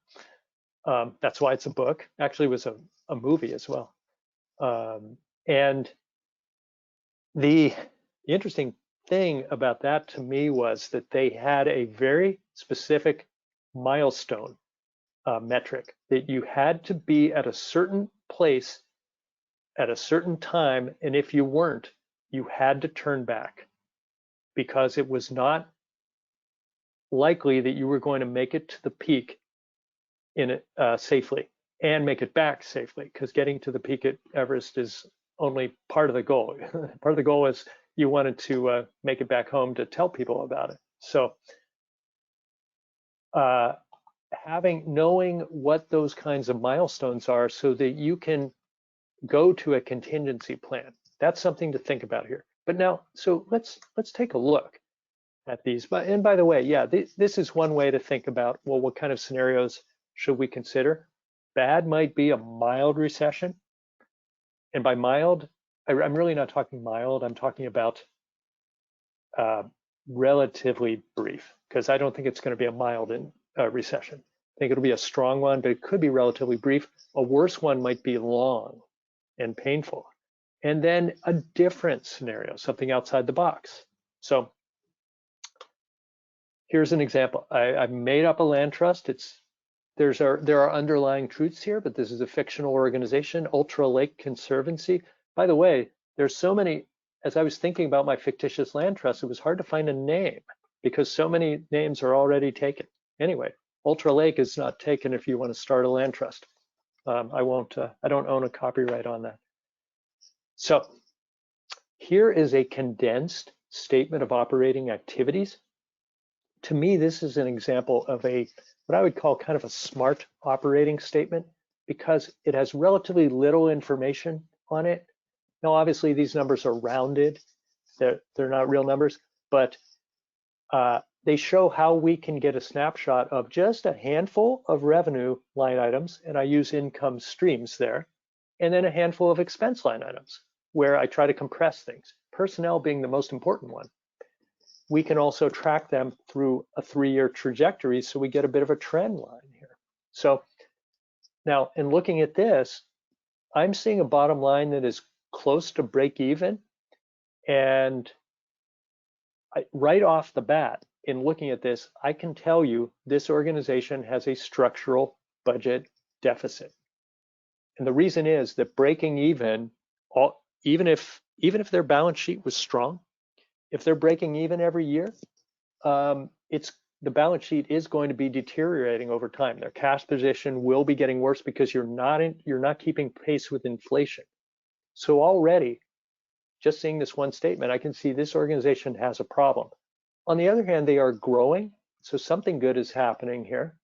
That's why it's a book. Actually, it was a movie as well. And the interesting thing about that to me was that they had a very specific milestone metric, that you had to be at a certain place at a certain time, and if you weren't, you had to turn back, because it was not likely that you were going to make it to the peak in it safely and make it back safely, because getting to the peak at Everest is only part of the goal. Part of the goal is you wanted to make it back home to tell people about it. So knowing what those kinds of milestones are so that you can go to a contingency plan, that's something to think about here. But now, so let's take a look at these. And by the way, yeah, this is one way to think about, well, what kind of scenarios should we consider? Bad might be a mild recession. And by mild, I'm really not talking mild, I'm talking about relatively brief, because I don't think it's going to be a mild recession. I think it'll be a strong one, but it could be relatively brief. A worse one might be long and painful. And then a different scenario, something outside the box. So here's an example. I've made up a land trust. There are underlying truths here, but this is a fictional organization, Ultra Lake Conservancy. By the way, there's so many, as I was thinking about my fictitious land trust, it was hard to find a name because so many names are already taken. Anyway, Ultra Lake is not taken if you want to start a land trust. I don't own a copyright on that. So here is a condensed statement of operating activities. To me, this is an example of what I would call kind of a smart operating statement, because it has relatively little information on it. Now, obviously, these numbers are rounded. They're not real numbers, but they show how we can get a snapshot of just a handful of revenue line items, and I use income streams there, and then a handful of expense line items, where I try to compress things, personnel being the most important one. We can also track them through a 3-year trajectory, so we get a bit of a trend line here. So now, in looking at this, I'm seeing a bottom line that is close to break even. And right off the bat, in looking at this, I can tell you this organization has a structural budget deficit. And the reason is that breaking even, even if their balance sheet was strong, if they're breaking even every year, the balance sheet is going to be deteriorating over time. Their cash position will be getting worse because you're not keeping pace with inflation. So already, just seeing this one statement, I can see this organization has a problem. On the other hand, they are growing, so something good is happening here.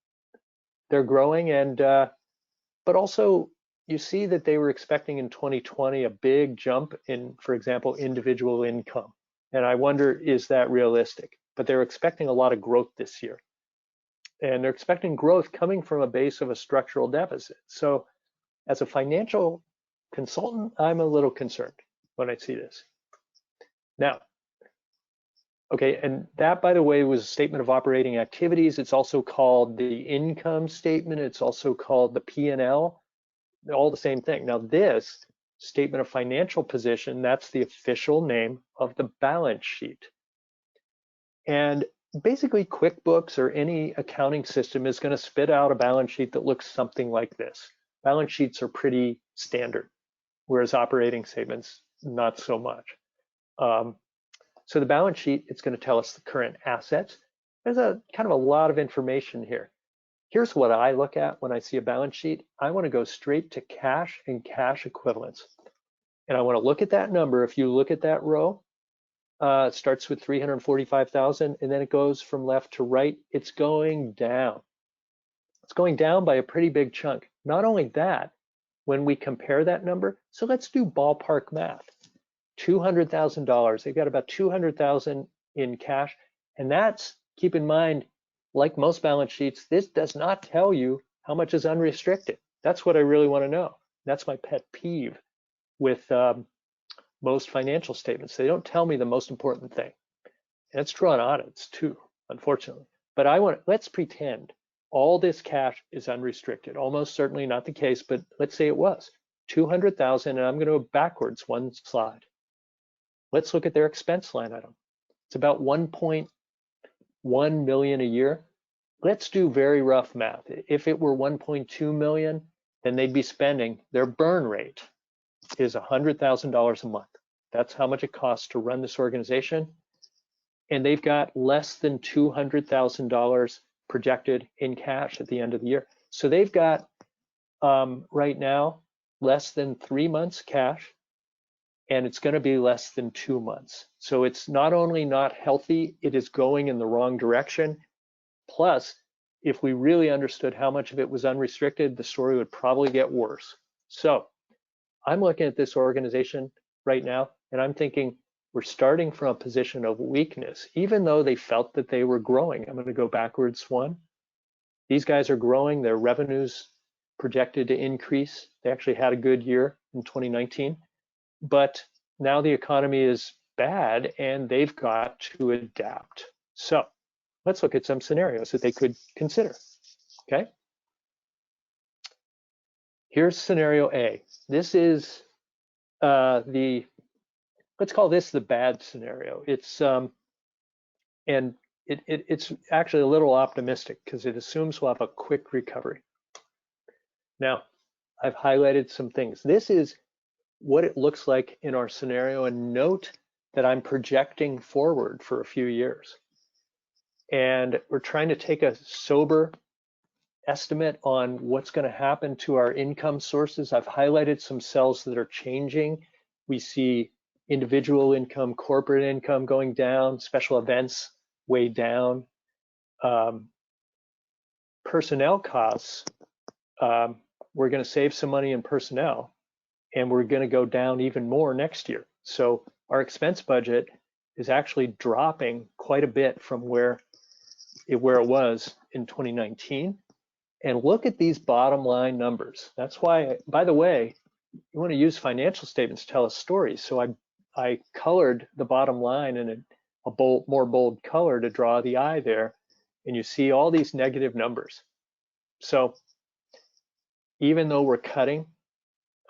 They're growing, but also you see that they were expecting in 2020 a big jump in, for example, individual income. And I wonder, is that realistic? But they're expecting a lot of growth this year. And they're expecting growth coming from a base of a structural deficit. So as a financial consultant, I'm a little concerned when I see this. Now, Okay, and that, by the way, was a statement of operating activities. It's also called the income statement. It's also called the P&L, all the same thing. Now this statement of financial position, that's the official name of the balance sheet. And basically QuickBooks or any accounting system is going to spit out a balance sheet that looks something like this. Balance sheets are pretty standard, whereas operating statements, not so much. So the balance sheet, it's going to tell us the current assets. There's a kind of a lot of information here. Here's what I look at when I see a balance sheet. I want to go straight to cash and cash equivalents. And I want to look at that number. If you look at that row, it starts with 345,000 and then it goes from left to right. It's going down. It's going down by a pretty big chunk. Not only that, when we compare that number, so let's do ballpark math. $200,000. They've got about 200,000 in cash. And that's, keep in mind, like most balance sheets, this does not tell you how much is unrestricted. That's what I really want to know. That's my pet peeve with most financial statements. They don't tell me the most important thing. And it's drawn audits too, unfortunately. But let's pretend all this cash is unrestricted. Almost certainly not the case, but let's say it was 200,000, and I'm going to go backwards one slide. Let's look at their expense line item. It's about 1.1 million a year. Let's do very rough math. If it were 1.2 million, then they'd be spending, their burn rate is $100,000 a month. That's how much it costs to run this organization. And they've got less than $200,000 projected in cash at the end of the year. So they've got right now less than 3 months cash, and it's going to be less than 2 months. So it's not only not healthy, it is going in the wrong direction. Plus, if we really understood how much of it was unrestricted, the story would probably get worse. So I'm looking at this organization right now, and I'm thinking we're starting from a position of weakness, even though they felt that they were growing. I'm going to go backwards one. These guys are growing, their revenues projected to increase. They actually had a good year in 2019. But now the economy is bad and they've got to adapt. So let's look at some scenarios that they could consider. Okay. Here's scenario A. This is let's call this the bad scenario. It's it's actually a little optimistic because it assumes we'll have a quick recovery. Now, I've highlighted some things. This is what it looks like in our scenario, and note that I'm projecting forward for a few years. And we're trying to take a sober estimate on what's going to happen to our income sources. I've highlighted some cells that are changing. We see individual income, corporate income going down, special events way down. Personnel costs, we're going to save some money in personnel, and we're going to go down even more next year. So our expense budget is actually dropping quite a bit from where it was in 2019. And look at these bottom line numbers. That's why, by the way, you want to use financial statements to tell a story. So I colored the bottom line in a more bold color to draw the eye there. And you see all these negative numbers. So even though we're cutting,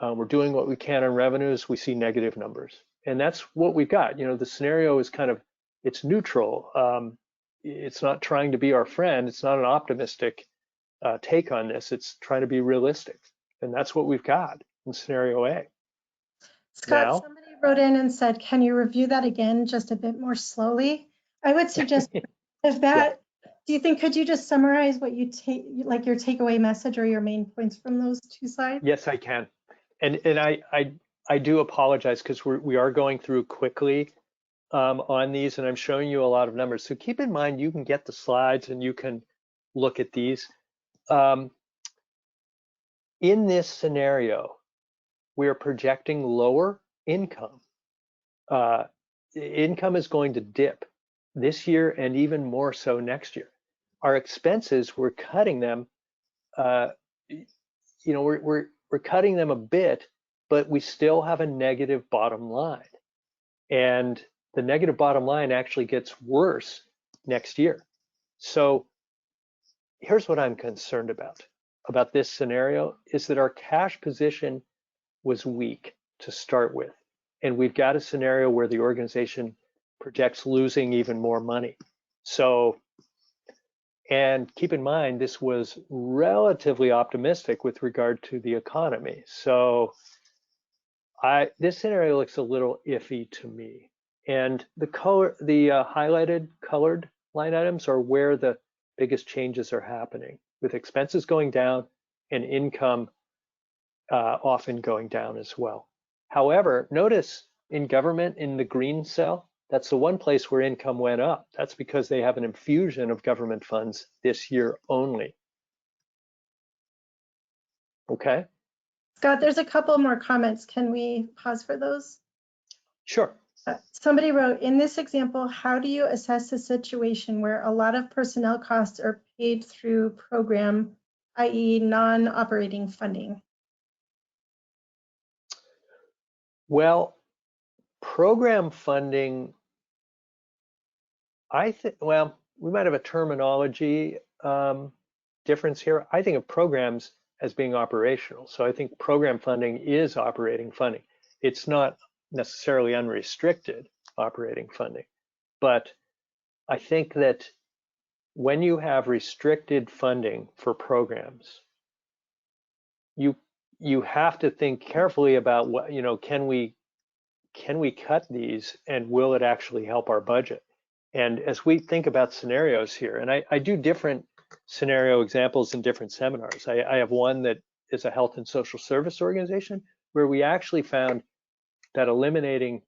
we're doing what we can on revenues, we see negative numbers. And that's what we've got. You know, the scenario is kind of, it's neutral. It's not trying to be our friend. It's not an optimistic take on this. It's trying to be realistic. And that's what we've got in scenario A. Scott, Now, somebody wrote in and said, can you review that again just a bit more slowly? I would suggest if that, do you think, could you just summarize what you take, like your takeaway message or your main points from those two slides? yes, I can. And I do apologize because we are going through quickly on these, and I'm showing you a lot of numbers. So keep in mind, you can get the slides and you can look at these. In this scenario, we are projecting lower income. Income is going to dip this year and even more so next year. Our expenses, we're cutting them. You know, we're cutting them a bit, but we still have a negative bottom line. And the negative bottom line actually gets worse next year. So here's what I'm concerned about this scenario is that our cash position was weak to start with. And we've got a scenario where the organization projects losing even more money. So, and keep in mind, this was relatively optimistic with regard to the economy. So this scenario looks a little iffy to me. And the highlighted colored line items are where the biggest changes are happening, with expenses going down and income often going down as well. However, notice in government in the green cell, that's the one place where income went up. That's because they have an infusion of government funds this year only. Okay? Scott, there's a couple more comments. Can we pause for those? Sure. Somebody wrote, in this example, how do you assess a situation where a lot of personnel costs are paid through program, i.e. non-operating funding? Well, program funding, I think, well, we might have a terminology difference here. I think of programs as being operational. So I think program funding is operating funding. It's not necessarily unrestricted operating funding, but I think that when you have restricted funding for programs, you have to think carefully about what, can we cut these and will it actually help our budget? And as we think about scenarios here, and I do different scenario examples in different seminars. I have one that is a health and social service organization where we actually found that eliminating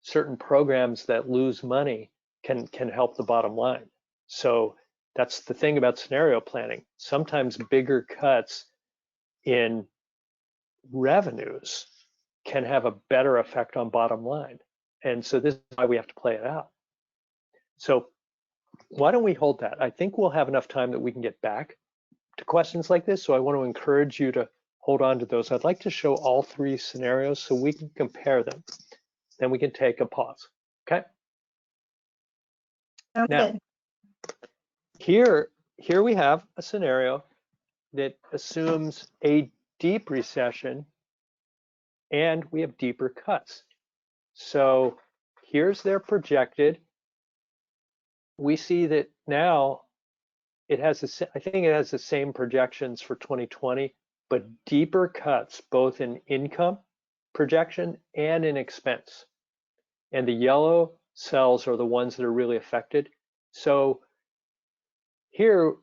certain programs that lose money can help the bottom line. So that's the thing about scenario planning. Sometimes bigger cuts in revenues can have a better effect on bottom line. And so this is why we have to play it out. So why don't we hold that? I think we'll have enough time that we can get back to questions like this. So I want to encourage you to hold on to those. I'd like to show all three scenarios so we can compare them. Then we can take a pause. Okay? Sounds now, good. Here we have a scenario that assumes a deep recession and we have deeper cuts. So here's their projected. We see that now it has, I think it has the same projections for 2020, but deeper cuts both in income projection and in expense. And the yellow cells are the ones that are really affected. So here,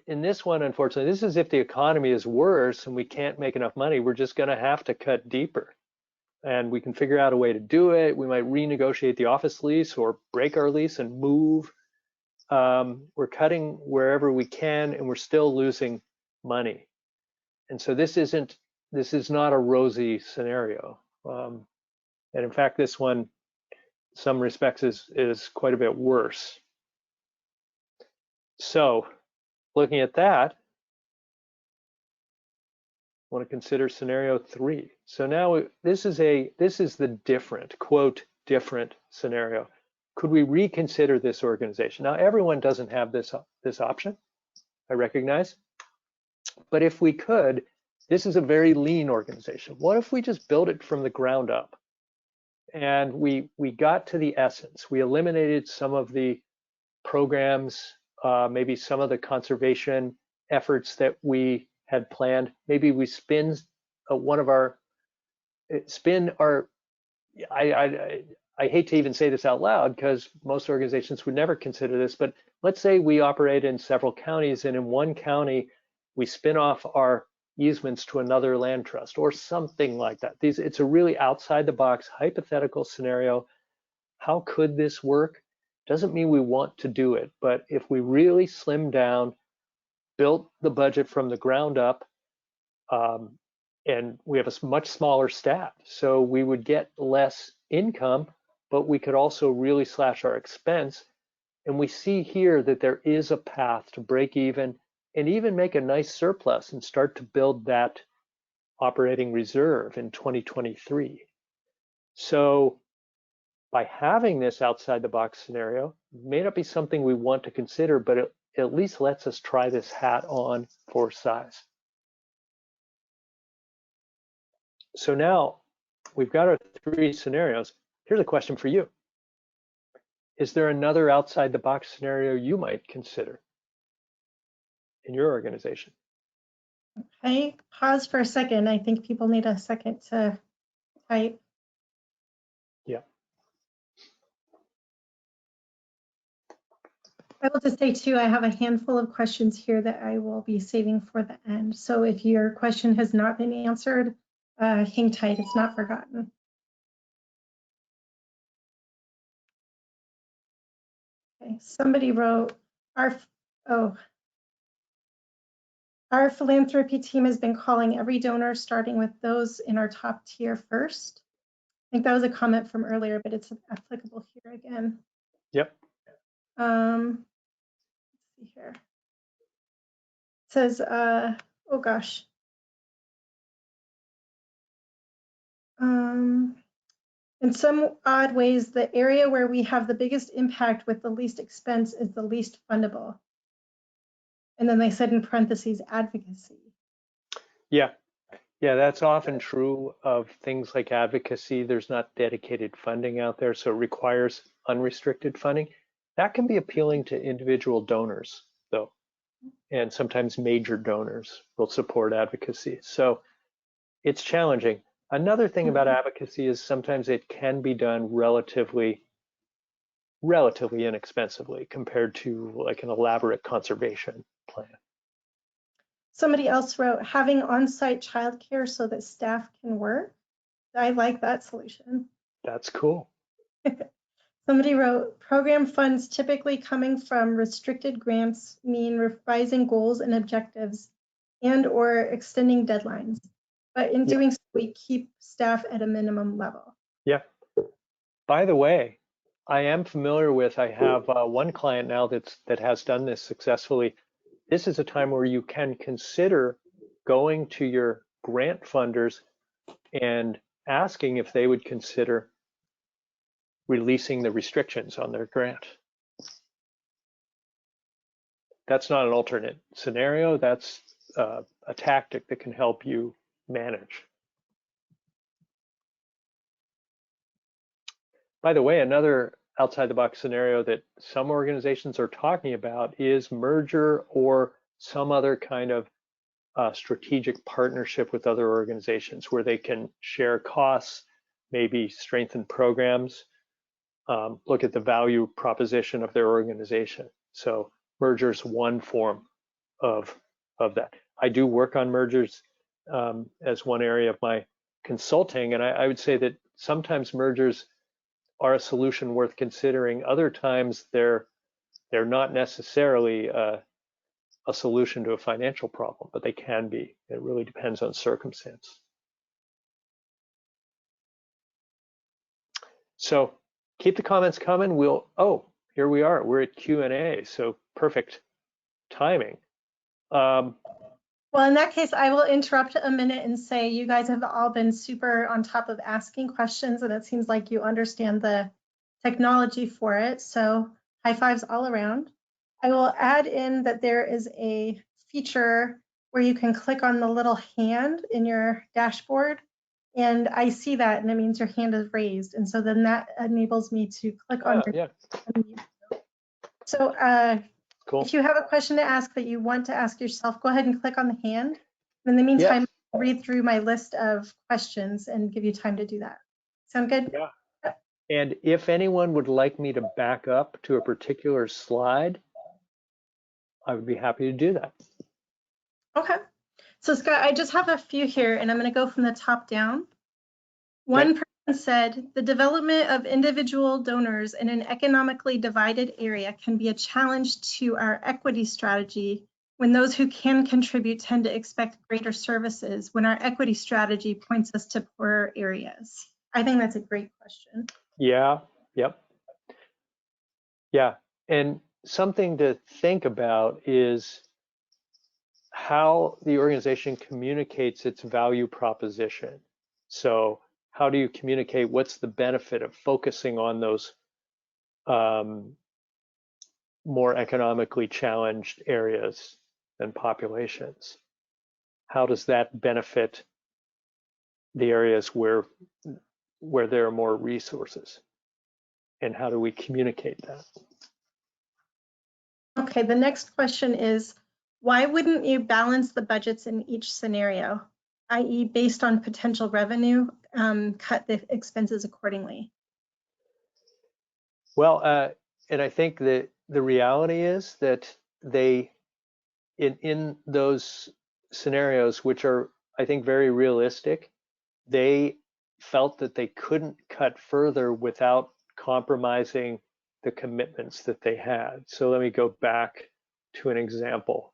in this one, unfortunately, this is if the economy is worse and we can't make enough money, we're just going to have to cut deeper. And we can figure out a way to do it. We might renegotiate the office lease or break our lease and move. We're cutting wherever we can, and we're still losing money. And so this is not a rosy scenario. And in fact, this one, in some respects, is quite a bit worse. So looking at that, I want to consider scenario 3. So now this is the different, quote, different scenario. Could we reconsider this organization? Now, everyone doesn't have this option, I recognize. But if we could, this is a very lean organization. What if we just built it from the ground up? And we got to the essence. We eliminated some of the programs, maybe some of the conservation efforts that we had planned. Maybe we spin our, I hate to even say this out loud because most organizations would never consider this, but let's say we operate in several counties and in one county, we spin off our easements to another land trust or something like that. It's a really outside the box hypothetical scenario. How could this work? Doesn't mean we want to do it, but if we really slim down, built the budget from the ground up, and we have a much smaller staff, so we would get less income, but we could also really slash our expense. And we see here that there is a path to break even and even make a nice surplus and start to build that operating reserve in 2023. So by having this outside the box scenario, may not be something we want to consider, but it at least lets us try this hat on for size. So now we've got our 3 scenarios. Here's a question for you. Is there another outside the box scenario you might consider in your organization? Okay, pause for a second. I think people need a second to type. Yeah. I will just say too, I have a handful of questions here that I will be saving for the end. So if your question has not been answered, hang tight, it's not forgotten. Okay, somebody wrote, our philanthropy team has been calling every donor, starting with those in our top tier first. I think that was a comment from earlier, but it's applicable here again. Yep. Let's see here. It says, oh gosh. In some odd ways, the area where we have the biggest impact with the least expense is the least fundable. And then they said in parentheses, advocacy. Yeah. Yeah, that's often true of things like advocacy. There's not dedicated funding out there, so it requires unrestricted funding. That can be appealing to individual donors, though, and sometimes major donors will support advocacy. So it's challenging. Another thing about advocacy is sometimes it can be done relatively inexpensively compared to like an elaborate conservation plan. Somebody else wrote, having on-site childcare so that staff can work. I like that solution. That's cool. Somebody wrote, program funds typically coming from restricted grants mean revising goals and objectives and or extending deadlines. But in doing so, we keep staff at a minimum level. Yeah. By the way, I am familiar with, I have one client now that has done this successfully. This is a time where you can consider going to your grant funders and asking if they would consider releasing the restrictions on their grant. That's not an alternate scenario. That's a tactic that can help you manage. By the way, another outside the box scenario that some organizations are talking about is merger or some other kind of strategic partnership with other organizations where they can share costs, maybe strengthen programs, look at the value proposition of their organization. So merger is one form of that. I do work on mergers as one area of my consulting, and I would say that sometimes mergers are a solution worth considering. Other times they're not necessarily a solution to a financial problem, but they can be. It really depends on circumstance. So keep the comments coming. Here we are. We're at Q&A, so perfect timing. Well, in that case, I will interrupt a minute and say you guys have all been super on top of asking questions, and it seems like you understand the technology for it. So high fives all around. I will add in that there is a feature where you can click on the little hand in your dashboard, and I see that, and it means your hand is raised. And so then that enables me to click on your unmute. So cool. If you have a question to ask that you want to ask yourself, go ahead and click on the hand. In the meantime, I'll read through my list of questions and give you time to do that. Sound good? Yeah. And if anyone would like me to back up to a particular slide, I would be happy to do that. Okay. So Scott, I just have a few here, and I'm going to go from the top down. One person said, the development of individual donors in an economically divided area can be a challenge to our equity strategy when those who can contribute tend to expect greater services when our equity strategy points us to poorer areas. I think that's a great question. Yeah, yep. Yeah, and something to think about is how the organization communicates its value proposition. So how do you communicate what's the benefit of focusing on those more economically challenged areas and populations? How does that benefit the areas where there are more resources? And how do we communicate that? Okay, the next question is, why wouldn't you balance the budgets in each scenario, i.e. based on potential revenue, cut the expenses accordingly? Well, and I think that the reality is that they, in those scenarios, which are, I think, very realistic, they felt that they couldn't cut further without compromising the commitments that they had. So let me go back to an example.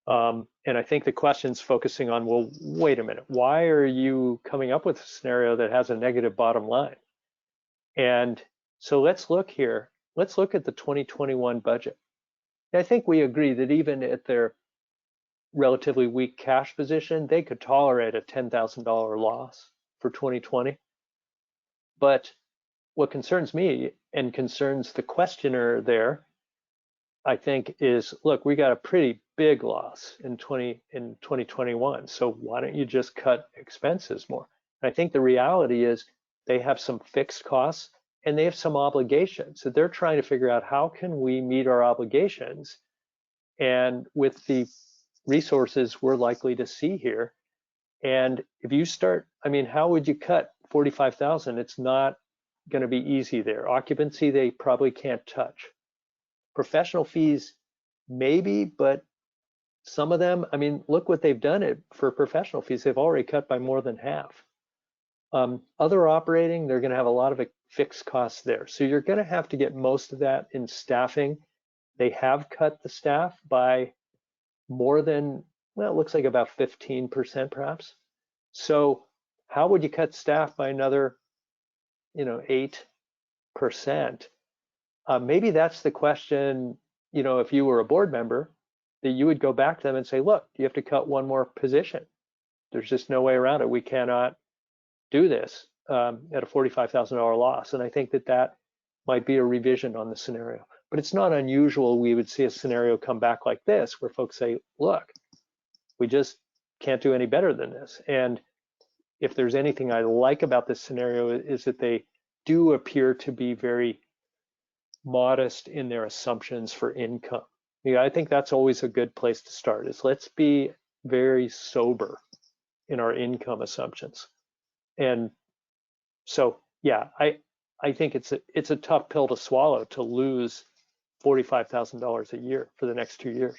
And I think the question's focusing on, well, wait a minute, why are you coming up with a scenario that has a negative bottom line? And so let's look here. Let's look at the 2021 budget. I think we agree that even at their relatively weak cash position, they could tolerate a $10,000 loss for 2020. But what concerns me and concerns the questioner there, I think, is, look, we got a pretty big loss in 2021. So why don't you just cut expenses more? And I think the reality is they have some fixed costs and they have some obligations. So they're trying to figure out, how can we meet our obligations? And with the resources we're likely to see here, and if you start, I mean, how would you cut 45,000? It's not going to be easy there. Occupancy, they probably can't touch. Professional fees, maybe, but some of them, I mean, look what they've done for professional fees. They've already cut by more than half. Other operating, they're going to have a lot of fixed costs there. So you're going to have to get most of that in staffing. They have cut the staff by more than, well, it looks like about 15% perhaps. So how would you cut staff by another, 8%? Maybe that's the question, if you were a board member, that you would go back to them and say, look, you have to cut one more position. There's just no way around it. We cannot do this at a $45,000 loss. And I think that might be a revision on the scenario. But it's not unusual we would see a scenario come back like this, where folks say, look, we just can't do any better than this. And if there's anything I like about this scenario, is that they do appear to be very modest in their assumptions for income. I think that's always a good place to start, is let's be very sober in our income assumptions. And so, yeah, I think it's a tough pill to swallow, to lose $45,000 a year for the next 2 years.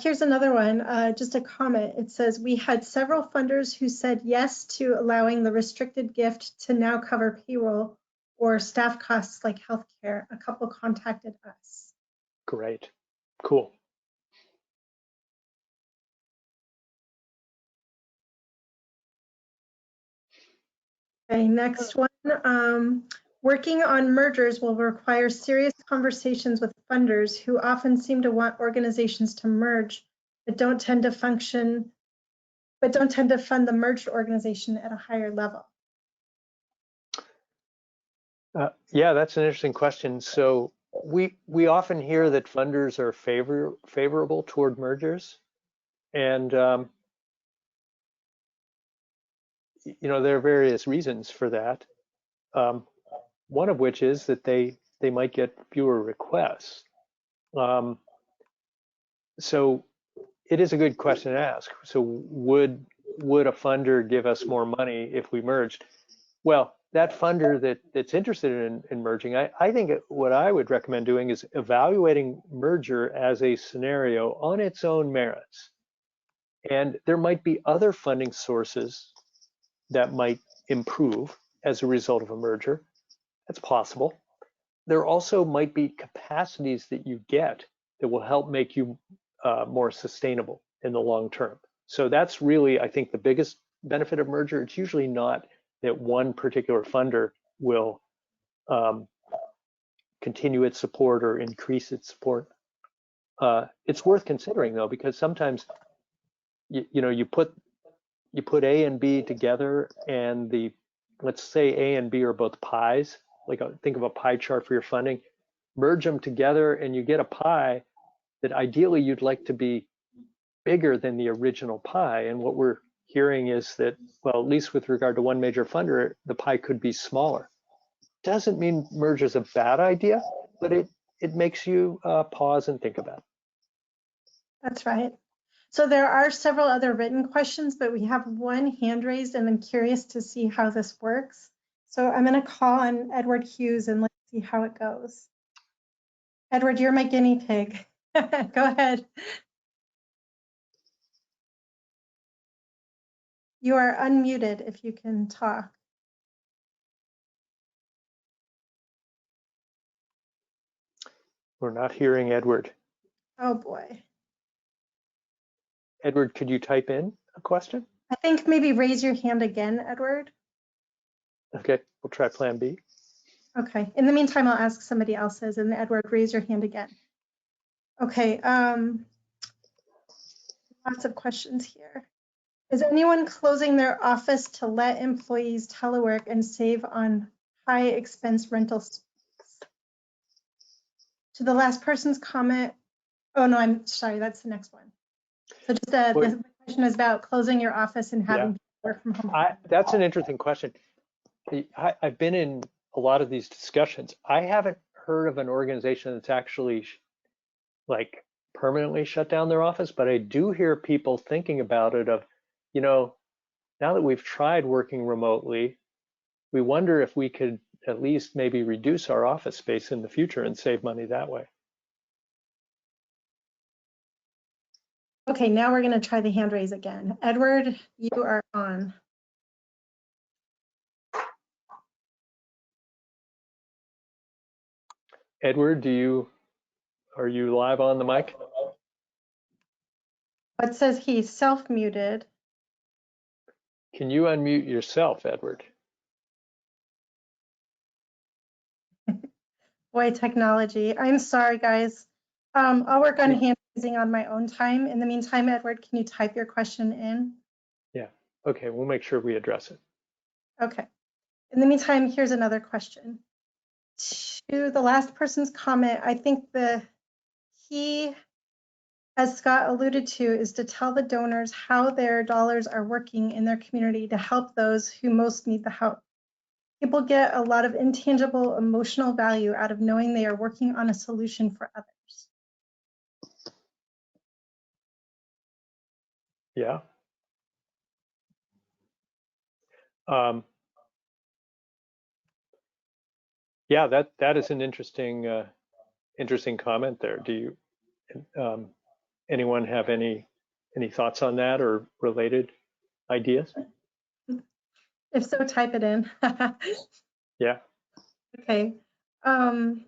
Here's another one, just a comment. It says, we had several funders who said yes to allowing the restricted gift to now cover payroll or staff costs like healthcare. A couple contacted us. Great, cool. Okay, next one. Working on mergers will require serious conversations with funders who often seem to want organizations to merge, but don't tend to fund the merged organization at a higher level. Yeah, that's an interesting question. So we often hear that funders are favorable toward mergers, and there are various reasons for that. One of which is that they might get fewer requests. So it is a good question to ask. So would a funder give us more money if we merged? Well, that funder that's interested in merging, I think what I would recommend doing is evaluating merger as a scenario on its own merits. And there might be other funding sources that might improve as a result of a merger. That's possible. There also might be capacities that you get that will help make you more sustainable in the long term. So that's really, I think, the biggest benefit of merger. It's usually not that one particular funder will continue its support or increase its support. It's worth considering, though, because sometimes you put you put A and B together, and let's say A and B are both pies, think of a pie chart for your funding, merge them together, and you get a pie that ideally you'd like to be bigger than the original pie. And what we're hearing is that, well, at least with regard to one major funder, the pie could be smaller. Doesn't mean merge is a bad idea, but it makes you pause and think about it. That's right. So there are several other written questions, but we have one hand raised, and I'm curious to see how this works. So I'm going to call on Edward Hughes and let's see how it goes. Edward, you're my guinea pig. Go ahead. You are unmuted if you can talk. We're not hearing Edward. Oh boy. Edward, could you type in a question? I think maybe raise your hand again, Edward. Okay, we'll try plan B. Okay, in the meantime, I'll ask somebody else's, and Edward, raise your hand again. Okay, lots of questions here. Is anyone closing their office to let employees telework and save on high expense rental space? To the last person's comment, oh no, I'm sorry, that's the next one. So just the question is about closing your office and having people work from home. That's an interesting question. I've been in a lot of these discussions. I haven't heard of an organization that's actually like permanently shut down their office, but I do hear people thinking about it of, now that we've tried working remotely, we wonder if we could at least maybe reduce our office space in the future and save money that way. Okay, now we're going to try the hand raise again. Edward, you are on. Edward, are you live on the mic? It says he's self-muted. Can you unmute yourself, Edward? Boy, technology. I'm sorry, guys. I'll work on hand raising on my own time. In the meantime, Edward, can you type your question in? Yeah, okay, we'll make sure we address it. Okay. In the meantime, here's another question. To the last person's comment, I think the key, as Scott alluded to, is to tell the donors how their dollars are working in their community to help those who most need the help. People get a lot of intangible emotional value out of knowing they are working on a solution for others. Yeah. Yeah, that is an interesting comment there. Do you anyone have any thoughts on that or related ideas? If so, type it in. Yeah. Okay. In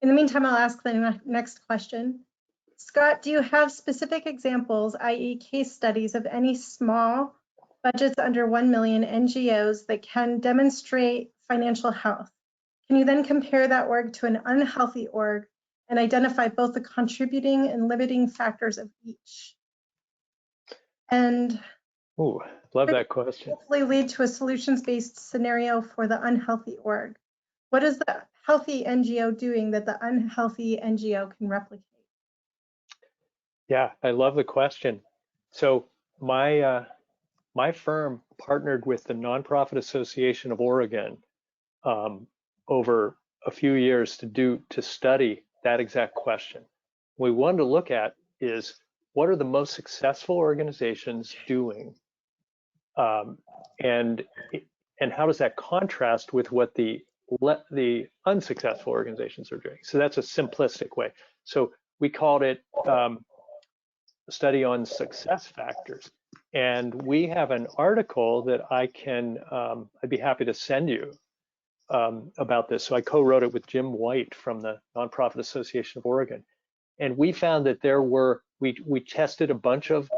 the meantime, I'll ask the next question. Scott, do you have specific examples, i.e. case studies of any small budgets under 1 million NGOs that can demonstrate financial health? Can you then compare that org to an unhealthy org and identify both the contributing and limiting factors of each? And ooh, love that question. Hopefully lead to a solutions-based scenario for the unhealthy org. What is the healthy NGO doing that the unhealthy NGO can replicate? Yeah, I love the question. So my firm partnered with the Nonprofit Association of Oregon over a few years to study that exact question. What we wanted to look at is what are the most successful organizations doing, and how does that contrast with what the unsuccessful organizations are doing? So that's a simplistic way. So we called it a study on success factors. And we have an article that I'd be happy to send you about this. So I co-wrote it with Jim White from the Nonprofit Association of Oregon. And we found that we tested a bunch of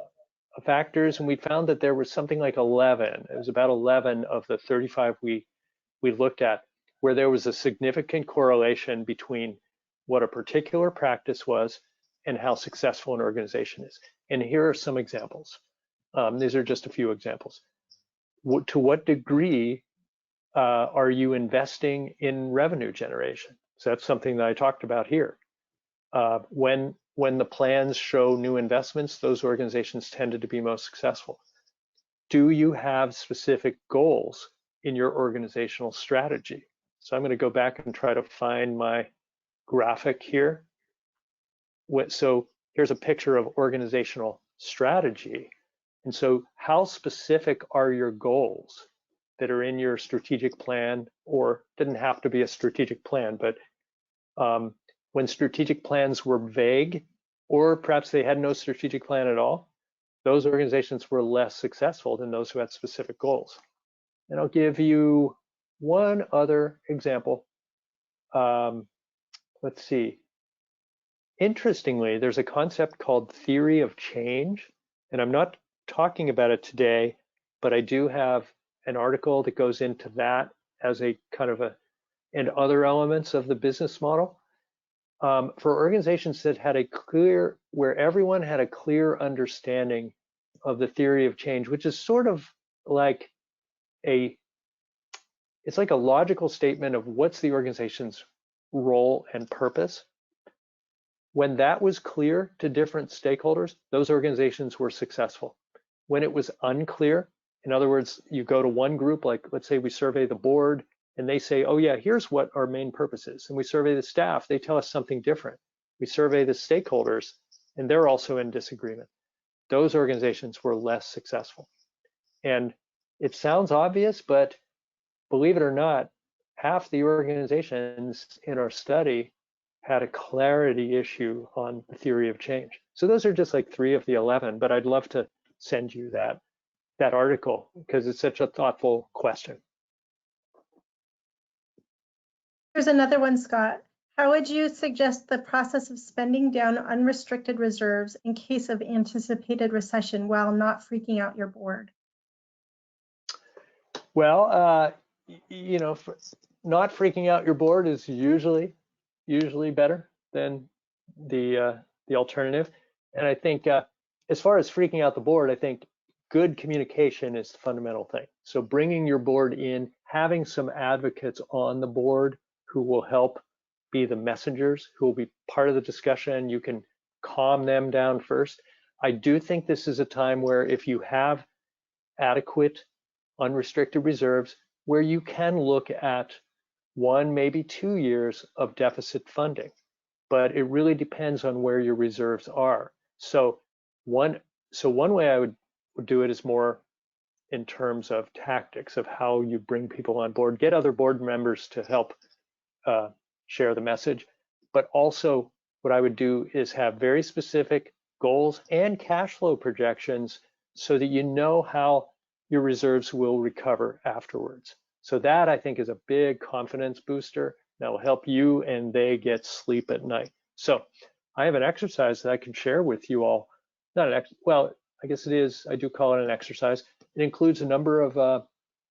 factors, and we found that there was something like 11. It was about 11 of the 35 we looked at where there was a significant correlation between what a particular practice was and how successful an organization is. And here are some examples. These are just a few examples. To what degree are you investing in revenue generation? So that's something that I talked about here. When the plans show new investments, those organizations tended to be most successful. Do you have specific goals in your organizational strategy? So I'm going to go back and try to find my graphic here. So here's a picture of organizational strategy. And so how specific are your goals that are in your strategic plan, or didn't have to be a strategic plan, but when strategic plans were vague, or perhaps they had no strategic plan at all, those organizations were less successful than those who had specific goals. And I'll give you one other example. Let's see. Interestingly, there's a concept called theory of change, and I'm not talking about it today, but I do have an article that goes into that as a kind of and other elements of the business model. For organizations that had where everyone had a clear understanding of the theory of change, which is sort of like it's like a logical statement of what's the organization's role and purpose. When that was clear to different stakeholders, those organizations were successful. When it was unclear, in other words, you go to one group, like let's say we survey the board, and they say, oh yeah, here's what our main purpose is. And we survey the staff, they tell us something different. We survey the stakeholders, and they're also in disagreement. Those organizations were less successful. And it sounds obvious, but believe it or not, half the organizations in our study had a clarity issue on the theory of change. So those are just like 3 of the 11, but I'd love to send you that article because it's such a thoughtful question. Here's another one, Scott. How would you suggest the process of spending down unrestricted reserves in case of anticipated recession while not freaking out your board? Well, you know, not freaking out your board is usually better than the alternative. And I think as far as freaking out the board, I think good communication is the fundamental thing. So bringing your board in, having some advocates on the board who will help be the messengers, who will be part of the discussion. You can calm them down first. I do think this is a time where if you have adequate unrestricted reserves, where you can look at 1, maybe 2 years of deficit funding, but it really depends on where your reserves are. So one way I would do it is more in terms of tactics of how you bring people on board, get other board members to help share the message. But also what I would do is have very specific goals and cash flow projections so that you know how your reserves will recover afterwards. So that I think is a big confidence booster that will help you and they get sleep at night. So I have an exercise that I can share with you all. Well, I guess it is, I do call it an exercise. It includes a number of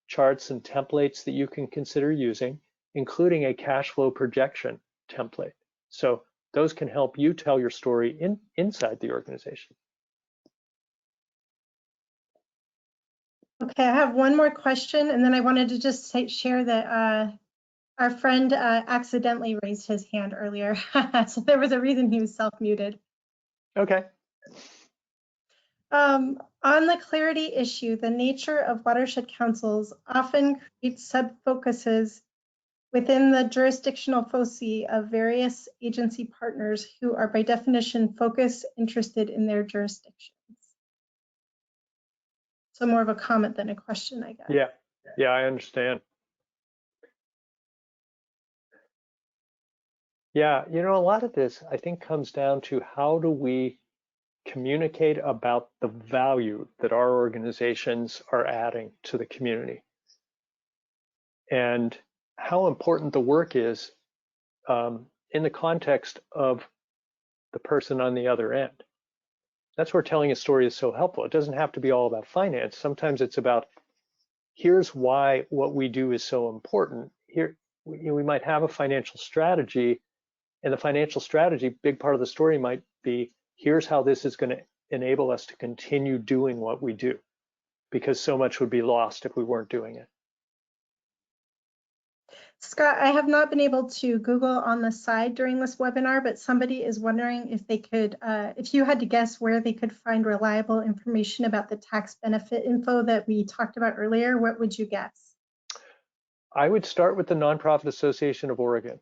charts and templates that you can consider using, including a cash flow projection template. So those can help you tell your story inside the organization. Okay, I have one more question, and then I wanted to just share that our friend accidentally raised his hand earlier. So there was a reason he was self-muted. Okay. On the clarity issue, the nature of watershed councils often creates sub-focuses within the jurisdictional foci of various agency partners who are by definition interested in their jurisdictions. So more of a comment than a question, I guess. Yeah, I understand. Yeah, you know, a lot of this I think comes down to how do we communicate about the value that our organizations are adding to the community and how important the work is in the context of the person on the other end. That's where telling a story is so helpful. It doesn't have to be all about finance. Sometimes it's about here's why what we do is so important. Here, we might have a financial strategy, and the financial strategy, big part of the story might be here's how this is going to enable us to continue doing what we do, because so much would be lost if we weren't doing it. Scott, I have not been able to Google on the side during this webinar, but somebody is wondering if they could, if you had to guess where they could find reliable information about the tax benefit info that we talked about earlier, what would you guess? I would start with the Nonprofit Association of Oregon.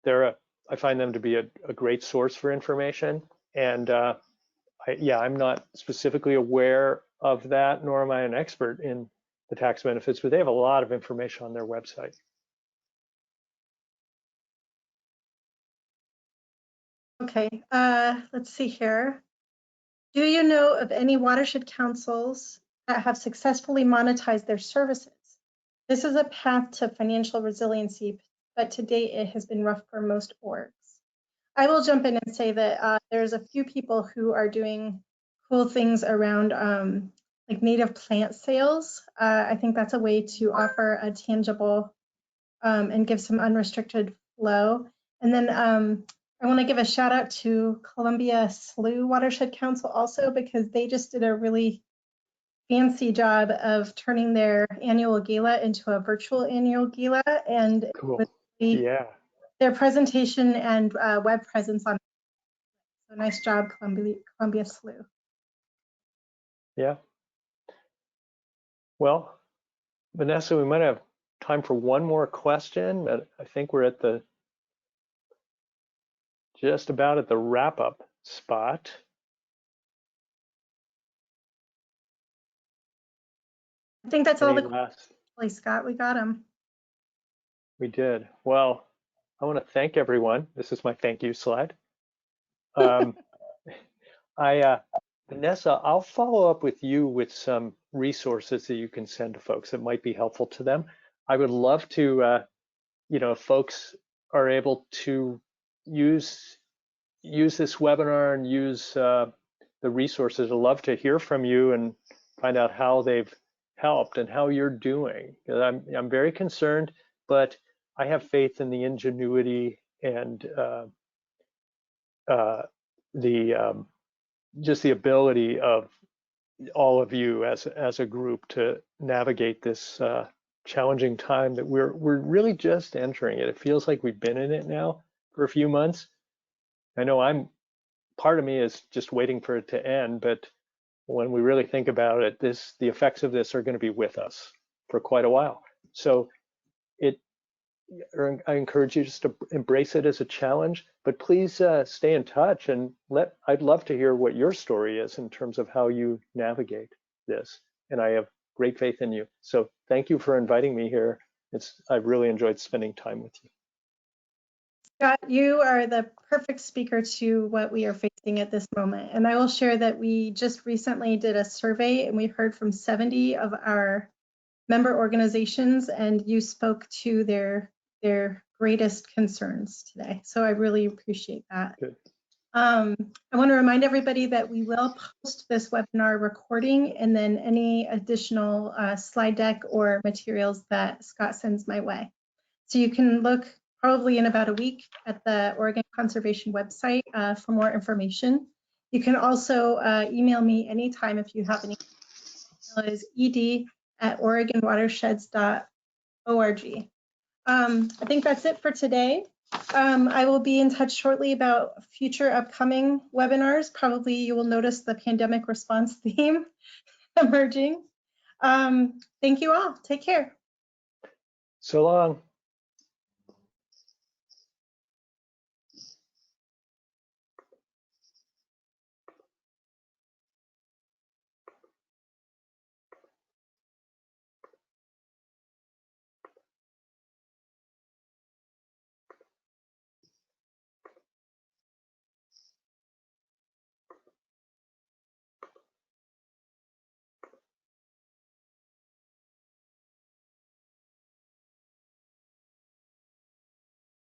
I find them to be a great source for information. And I'm not specifically aware of that, nor am I an expert in the tax benefits, but they have a lot of information on their website. Okay, let's see here. Do you know of any watershed councils that have successfully monetized their services? This is a path to financial resiliency, but to date it has been rough for most orgs. I will jump in and say that there's a few people who are doing cool things around like native plant sales. I think that's a way to offer a tangible and give some unrestricted flow. And then I want to give a shout out to Columbia Slough Watershed Council also, because they just did a really fancy job of turning their annual gala into a virtual annual gala, and Cool. really, Yeah. their presentation and web presence on. So nice job, Columbia Slough. Yeah. Well, Vanessa, we might have time for one more question, but I think we're at just about at the wrap-up spot. I think that's all the questions, Scott. We got them. We did. Well, I want to thank everyone. This is my thank you slide. Vanessa, I'll follow up with you with some resources that you can send to folks that might be helpful to them. I would love to, if folks are able to use this webinar and use the resources, I'd love to hear from you and find out how they've helped and how you're doing. I'm very concerned, but I have faith in the ingenuity and just the ability of all of you as a group to navigate this challenging time that we're really just entering it. It feels like we've been in it now for a few months. I know part of me is just waiting for it to end, but when we really think about it, the effects of this are going to be with us for quite a while. So I encourage you just to embrace it as a challenge, but please stay in touch and I'd love to hear what your story is in terms of how you navigate this. And I have great faith in you. So thank you for inviting me here. I've really enjoyed spending time with you. Scott, you are the perfect speaker to what we are facing at this moment. And I will share that we just recently did a survey and we heard from 70 of our member organizations, and you spoke to their greatest concerns today. So I really appreciate that. Good. I want to remind everybody that we will post this webinar recording and then any additional slide deck or materials that Scott sends my way. So you can look probably in about a week at the Oregon Conservation website for more information. You can also email me anytime if you have any. It is ed@oregonwatersheds.org. I think that's it for today. I will be in touch shortly about future upcoming webinars. Probably you will notice the pandemic response theme emerging. Thank you all. Take care. So long.